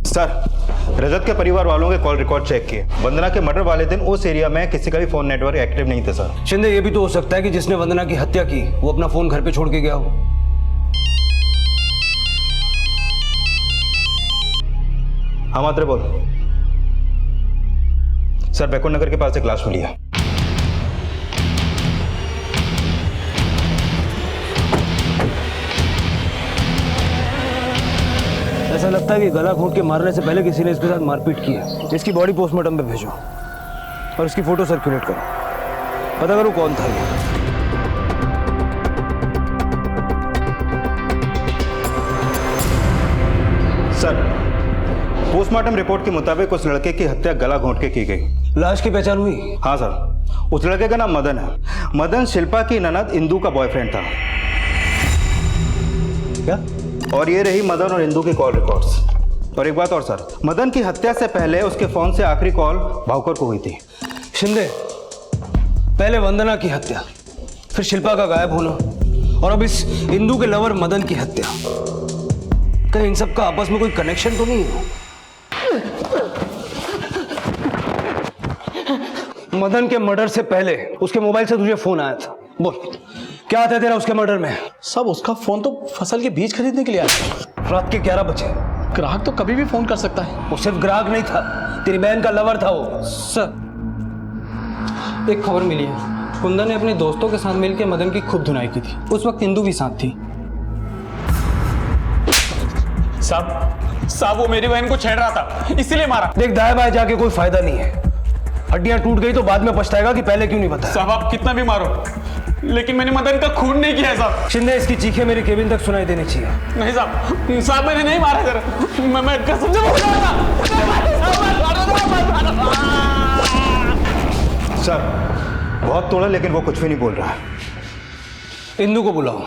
सर, रजत के परिवार वालों के कॉल रिकॉर्ड चेक किए। वंदना के मर्डर वाले दिन उस एरिया में किसी का भी फोन नेटवर्क एक्टिव नहीं था सर। शिंदे, ये भी तो हो सकता है कि जिसने वंदना की हत्या की वो अपना फोन घर पे छोड़ के गया हो। हाँ मात्र बोल। सर, बैकुंठ नगर के पास एक लाश मिली है। ऐसा लगता है कि गला घोंट के मारने से पहले किसी ने इसके साथ मारपीट की है। इसकी बॉडी पोस्टमार्टम पे भेजो और इसकी फोटो सर्कुलेट करो, पता करो कौन था ये। सर, पोस्टमार्टम रिपोर्ट के मुताबिक उस लड़के की हत्या गला घोंट के की गई। लाश की पहचान हुई? हाँ सर, उस लड़के का नाम मदन है। मदन शिल्पा की ननद इंदू का बॉयफ्रेंड था। क्या? और ये रही मदन और इंदू की कॉल रिकॉर्ड्स। और एक बात और सर, मदन की हत्या से पहले उसके फोन से आखिरी कॉल भावकर को हुई थी। शिंदे, पहले वंदना की हत्या, फिर शिल्पा का गायब होना, और अब इस इंदू के लवर मदन की हत्या। कहीं इन सब का आपस में कोई कनेक्शन तो नहीं है? मदन के मर्डर से पहले उसके मोबाइल से तुझे फोन आया था, बोल क्या आता है तेरा उसके मर्डर में? सब उसका फोन तो फसल के बीज खरीदने के लिए आया। रात के 11 बजे। ग्राहक तो कभी भी फोन कर सकता है। वो सिर्फ ग्राहक नहीं था, तेरी बहन का लवर था वो। सर, एक खबर मिली है, कुंदन ने अपने दोस्तों के साथ मिलकर मदन की खूब धुनाई की थी। उस वक्त इंदू भी साथ थी। साहब वो मेरी बहन को छेड़ रहा था, इसीलिए मारा। देख, दाएं बाएं जाके कोई फायदा नहीं है। हड्डियां टूट गई तो बाद में पछताएगा कि पहले क्यों नहीं बताया। साहब आप कितना भी मारो, लेकिन मैंने मदन का खून नहीं किया है साहब। शिंदे, इसकी चीखें मेरी केबिन तक सुनाई देनी चाहिए। नहीं साहब मैंने नहीं मारा सर, मैं कसम से बोल रहा था। सर, बहुत तोड़ा लेकिन वो कुछ भी नहीं बोल रहा है। इंदू को बुलाओ।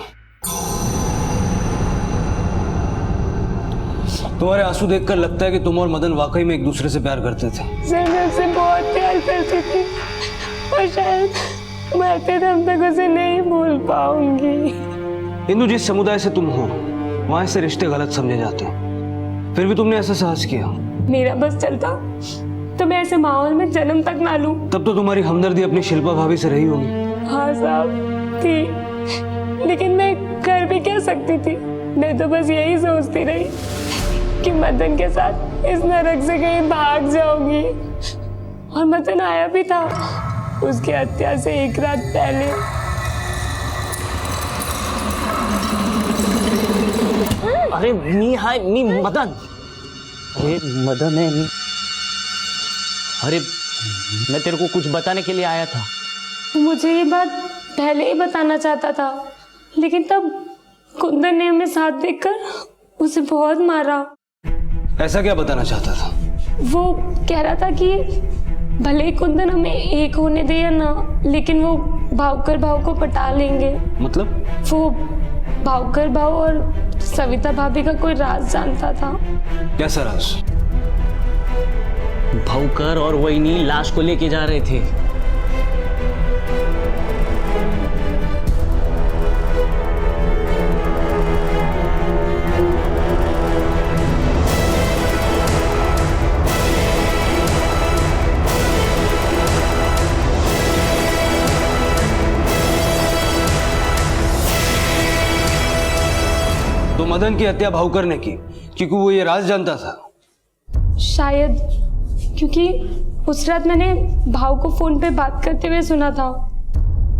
तुम्हारे आंसू देखकर लगता है कि तुम और मदन वाकई में एक दूसरे से प्यार करते थे। सर, मैं उससे बहुत प्यार करती थी और शायद मरते दम तक उसे नहीं भूल पाऊंगी। इंदू, जिस समुदाय से तुम हो वहां से रिश्ते गलत समझे जाते हैं, फिर भी तुमने ऐसा साहस किया। मेरा बस चलता तो मैं ऐसे माहौल में जन्म तक ना लूं। तब तो तुम्हारी हमदर्दी अपनी शिल्पा भाभी से रही होगी। हाँ साहब थी, लेकिन मैं कर भी क्या सकती थी। मैं तो बस यही सोचती रही कि मदन के साथ इस नरक से कहीं भाग जाऊंगी। और मदन आया भी था उसकी हत्या से एक रात पहले। अरे मी हाय मी मदन। अरे मदन है मी। अरे मैं तेरे को कुछ बताने के लिए आया था। मुझे ये बात पहले ही बताना चाहता था, लेकिन तब कुंदन ने हमें साथ देखकर उसे बहुत मारा। ऐसा क्या बताना चाहता था? वो कह रहा था कि भले ही कुंदन हमें एक होने दे या ना, लेकिन वो भावकर भाव को पटा लेंगे। मतलब? वो भावकर भाव और सविता भाभी का कोई राज जानता था। कैसा राज? भावकर और वहीनी लाश को लेके जा रहे थे। तो मदन की हत्या भावकर ने की क्योंकि वो ये राज जानता था। शायद क्योंकि उस रात मैंने भाव को फोन पे बात करते हुए सुना था।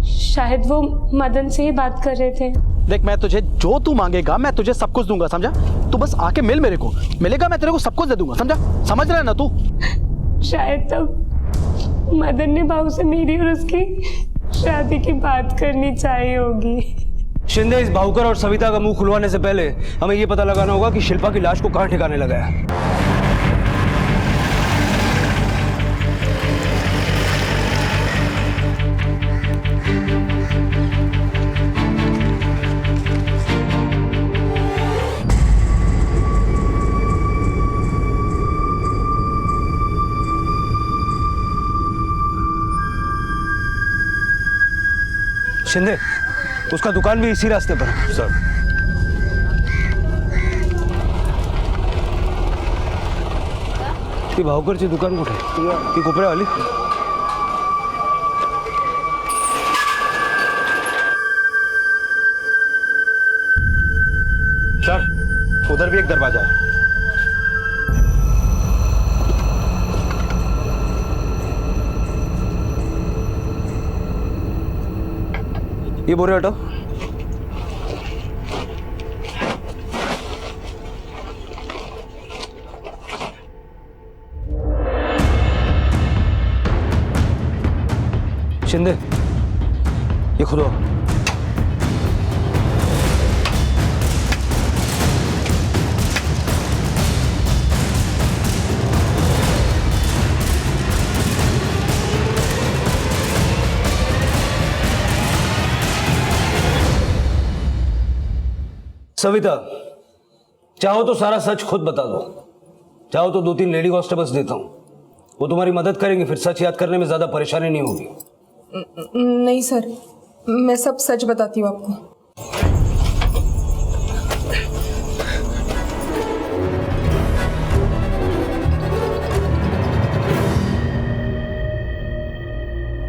शायद वो मदन से ही बात कर रहे थे। देख, मैं तुझे जो तू मांगेगा मैं तुझे सब कुछ दूंगा, समझा? तू बस आके मिल मेरे को, मिलेगा मैं तेरे को सब कुछ दे दूंगा, समझा? समझ रहा है ना तू? शायद तब मदन ने भाव से मेरी और उसकी शादी की बात करनी चाहिए होगी। शिंदे, इस भावकर और सविता का मुंह खुलवाने से पहले हमें ये पता लगाना होगा कि शिल्पा की लाश को कहां ठिकाने लगा है। शिंदे, उसका दुकान भी इसी रास्ते पर है। सर, ती भावकरची दुकान कुठे? ती कोपऱ्यावाली? सर, उधर भी एक दरवाजा है। ये बोरे हटाओ। शिंदे, ये खुदो। सविता, चाहो तो सारा सच खुद बता दो, चाहो तो 2-3 लेडी कांस्टेबल्स देता हूं, वो तुम्हारी मदद करेंगे, फिर सच याद करने में ज्यादा परेशानी नहीं होगी। नहीं सर, मैं सब सच बताती हूँ आपको।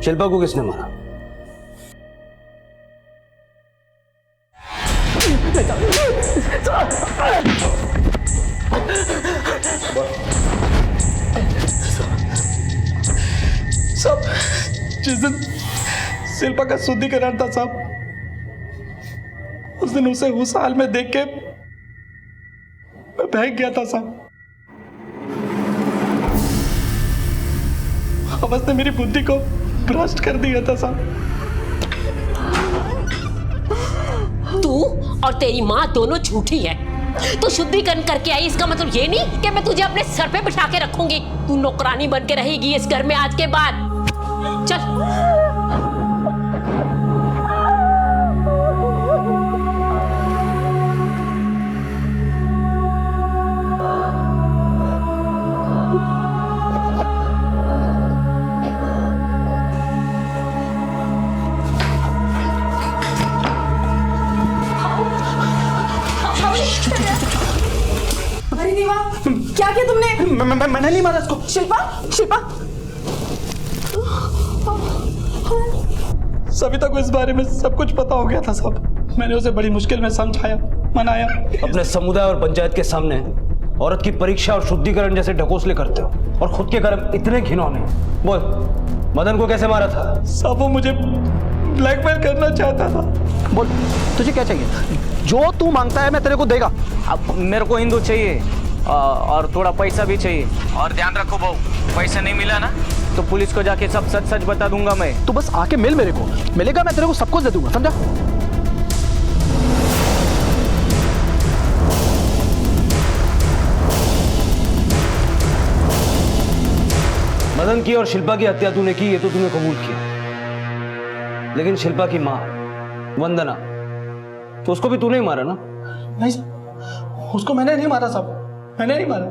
शिल्पा को किसने मारा? सब जिस दिन शिल्पा का शुद्धिकरण था साहब, उस दिन उसे उस हाल में देख के मैं बहक गया था साहब। अवस ने मेरी बुद्धि को भ्रष्ट कर दिया था साहब। तू और तेरी माँ दोनों झूठी है। तू शुद्धिकरण करके आई, इसका मतलब ये नहीं कि मैं तुझे अपने सर पे बिठा के रखूंगी। तू नौकरानी बन के रहेगी इस घर में आज के बाद। चल। अरे देवा, क्या किया तुमने? मैंने नहीं मारा इसको। शिल्पा, शिल्पा। सविता को इस बारे में सब कुछ पता हो गया था साहब। मैंने उसे बड़ी मुश्किल में समझाया, मनाया। अपने समुदाय और पंचायत के सामने औरत की परीक्षा और शुद्धिकरण जैसे ढकोसले करते हो और खुद के कर्म इतने घिनौने। बोल, मदन को कैसे मारा था? साहब, वो मुझे ब्लैकमेल करना चाहता था। बोल, तुझे क्या चाहिए? जो तू मांगता है मैं तेरे को देगा। अब मेरे को हिंदू चाहिए और थोड़ा पैसा भी चाहिए। और ध्यान रखो बहू, पैसा नहीं मिला ना तो पुलिस को जाके सब सच सच बता दूंगा मैं। तू बस आके मिल मेरे को, मिलेगा मैं तेरे को सब कुछ दे दूंगा, समझा? मदन की और शिल्पा की हत्या तूने की, ये तो तूने कबूल किया, लेकिन शिल्पा की मां वंदना, तो उसको भी तूने ही मारा ना? नहीं साहब, उसको मैंने नहीं मारा साहब, मैंने नहीं मारा।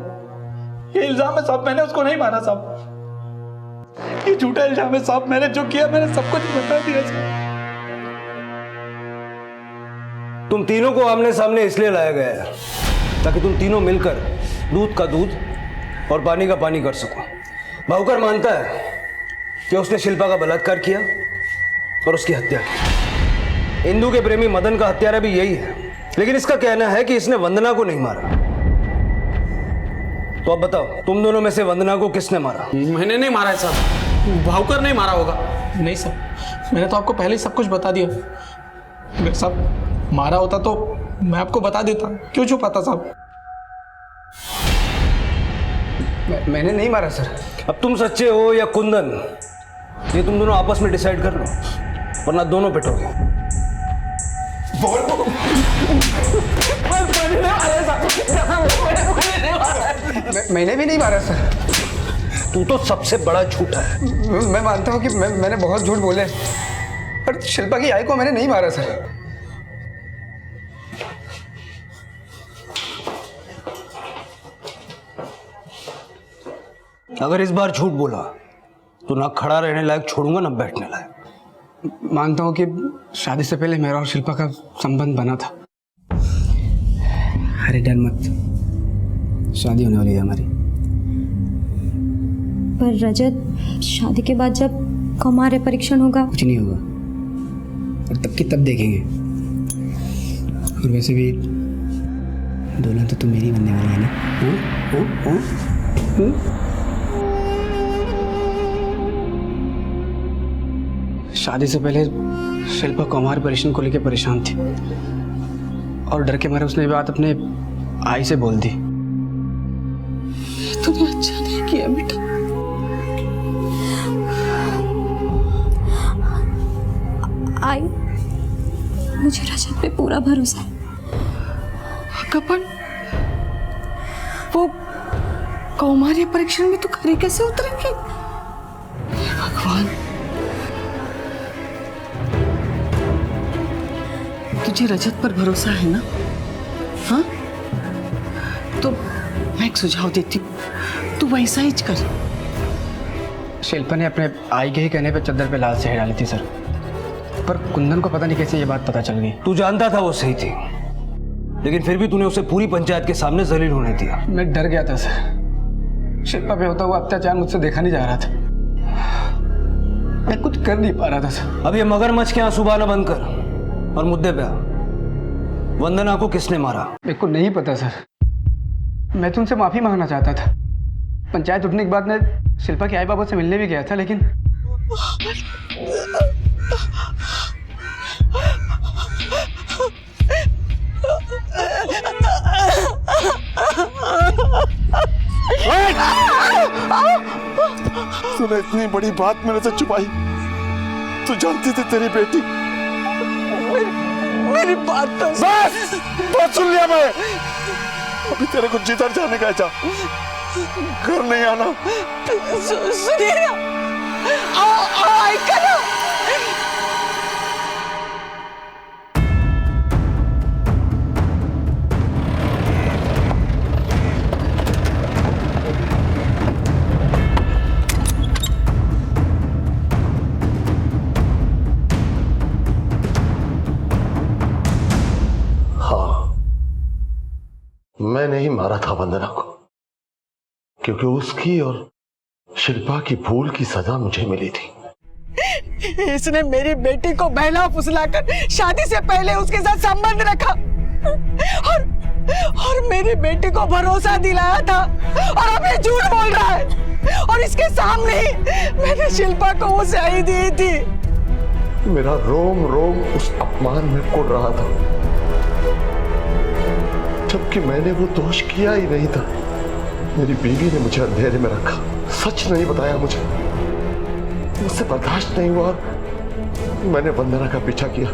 ये इल्जाम है साहब, मैंने उसको नहीं मारा साहब। ये झूठा इल्जाम है साहब, मैंने जो किया मैंने सब कुछ बता दिया साहब। तुम तीनों को आमने सामने इसलिए लाया गया है ताकि तुम तीनों मिलकर दूध का दूध और पानी का पानी कर सको। भाऊकर मानता है कि उसने शिल्पा का बलात्कार किया और उसकी हत्या की। इंदु के प्रेमी मदन का हत्यारा भी यही है, लेकिन इसका कहना है कि इसने वंदना को नहीं मारा। तो अब बताओ, तुम दोनों में से वंदना को किसने मारा? मैंने नहीं मारा है साहब, भाऊकर नहीं मारा होगा। नहीं साहब, मैंने तो आपको पहले ही सब कुछ बता दिया। मेरे साहब मारा होता तो मैं आपको बता देता, क्यों छुपाता साहब? मैंने नहीं मारा सर। अब तुम सच्चे हो या कुंदन, ये तुम दोनों आपस में डिसाइड कर लो, वरना दोनों पिटोगे। मैंने भी नहीं मारा सर। तू तो सबसे बड़ा झूठा है। मैं मानता हूँ कि मैंने बहुत झूठ बोले, पर शिल्पा की आई को मैंने नहीं मारा सर। अगर इस बार झूठ बोला तो ना खड़ा रहने लायक छोड़ूंगा ना बैठने लायक। मानता हूँ कि शादी से पहले मेरा और शिल्पा का संबंध बना था। अरे डर मत, शादी होने वाली है हमारी। पर रजत, शादी के बाद जब कौमार्य परीक्षण होगा? कुछ नहीं होगा, और तब की तब देखेंगे। और वैसे भी दुल्हन तो तुम मेरी बनने वाली है ना? शादी से पहले शिल्पा कौमार्य परीक्षण को लेकर परेशान थी, और डर के मारे उसने ये बात अपने आई से बोल दी। तूने अच्छा नहीं किया बेटा। आई, मुझे रजत पे पूरा भरोसा है। कपन, वो कौमार्य परीक्षण में तो खरी कैसे उतरेंगे? भगवान, तुझे रजत पर भरोसा है ना? हाँ, तो मैं एक सुझाव देती हूँ, तू वैसा ही कर। शिल्पा ने अपने आई के ही कहने पे चद्दर पे लाल स्याही डाली थी सर, पर कुंदन को पता नहीं कैसे ये बात पता चल गई। तू जानता था वो सही थी, लेकिन फिर भी तूने उसे पूरी पंचायत के सामने जलील होने दिया। मैं डर गया था सर, शिल्पा पे होता हुआ अत्याचार मुझसे देखा नहीं जा रहा था, मैं कुछ कर नहीं पा रहा था सर। अब ये मगरमच्छ के आंसू बहाना बंद कर और मुद्दे पे आ। वंदना को किसने मारा? मेरे को नहीं पता सर, मैं तो उनसे माफी मांगना चाहता था। पंचायत उठने के बाद मैं शिल्पा के आई बाबा से मिलने भी गया था, लेकिन तूने इतनी बड़ी बात मेरे से छुपाई। तू जानती थी तेरी बेटी। मेरी बात तो बस सुन लिया मैं। अभी तेरे को जिधर जाने का जा, घर नहीं आना। सुनिए ना, आओ करो। मैंने ही मारा था वंदना को, क्योंकि उसकी और शिल्पा की भूल की सजा मुझे मिली थी। इसने मेरी बेटी को बहला फुसलाकर शादी से पहले उसके साथ संबंध रखा और मेरी बेटी को भरोसा दिलाया था, और अब ये झूठ बोल रहा है। और इसके सामने ही मैंने शिल्पा को वो स्याही दी थी। मेरा रोम रोम उस अपमान में कुड़ रहा था, जबकि मैंने वो दोष किया ही नहीं था। मेरी बीवी ने मुझे अंधेरे में रखा, सच नहीं बताया मुझे। मुझसे बर्दाश्त नहीं हुआ, मैंने वंदना का पीछा किया।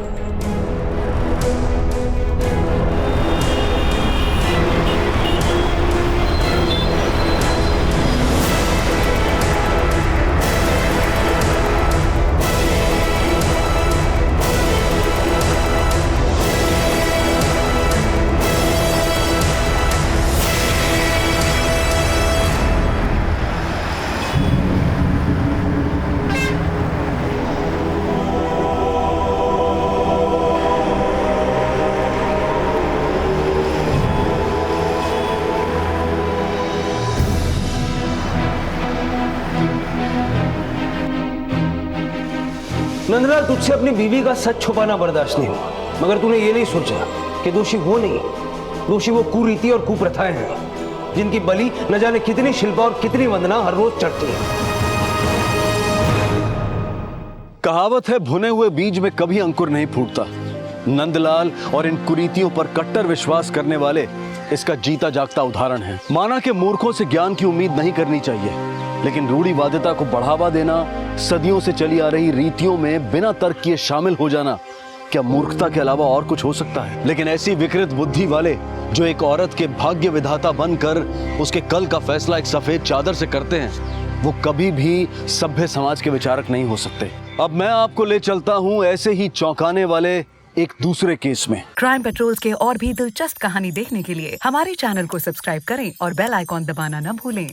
नंदलाल, तुझसे अपनी बीवी का सच छुपाना बर्दाश्त नहीं हुआ, मगर तूने ये नहीं सोचा कि दोषी वो नहीं, दोषी वो कुरीति और कुप्रथाएं हैं जिनकी बलि न जाने कितनी शिल्पा और कितनी वंदना हर रोज चढ़ती है। कहावत है, भुने हुए बीज में कभी अंकुर नहीं फूटता। नंदलाल और इन कुरीतियों पर कट्टर विश्वास करने वाले इसका जीता जागता उदाहरण है। माना कि मूर्खों से ज्ञान की उम्मीद नहीं करनी चाहिए, लेकिन रूढ़िवादिता को बढ़ावा देना, सदियों से चली आ रही रीतियों में बिना तर्क किए शामिल हो जाना, क्या मूर्खता के अलावा और कुछ हो सकता है? लेकिन ऐसी विकृत बुद्धि वाले जो एक औरत के भाग्य विधाता बनकर उसके कल का फैसला एक सफेद चादर से करते हैं, वो कभी भी सभ्य समाज के विचारक नहीं हो सकते। अब मैं आपको ले चलता हूं ऐसे ही चौंकाने वाले एक दूसरे केस में। क्राइम पेट्रोल्स के और भी दिलचस्प कहानी देखने के लिए हमारे चैनल को सब्सक्राइब करें और बेल आइकॉन दबाना न भूलें।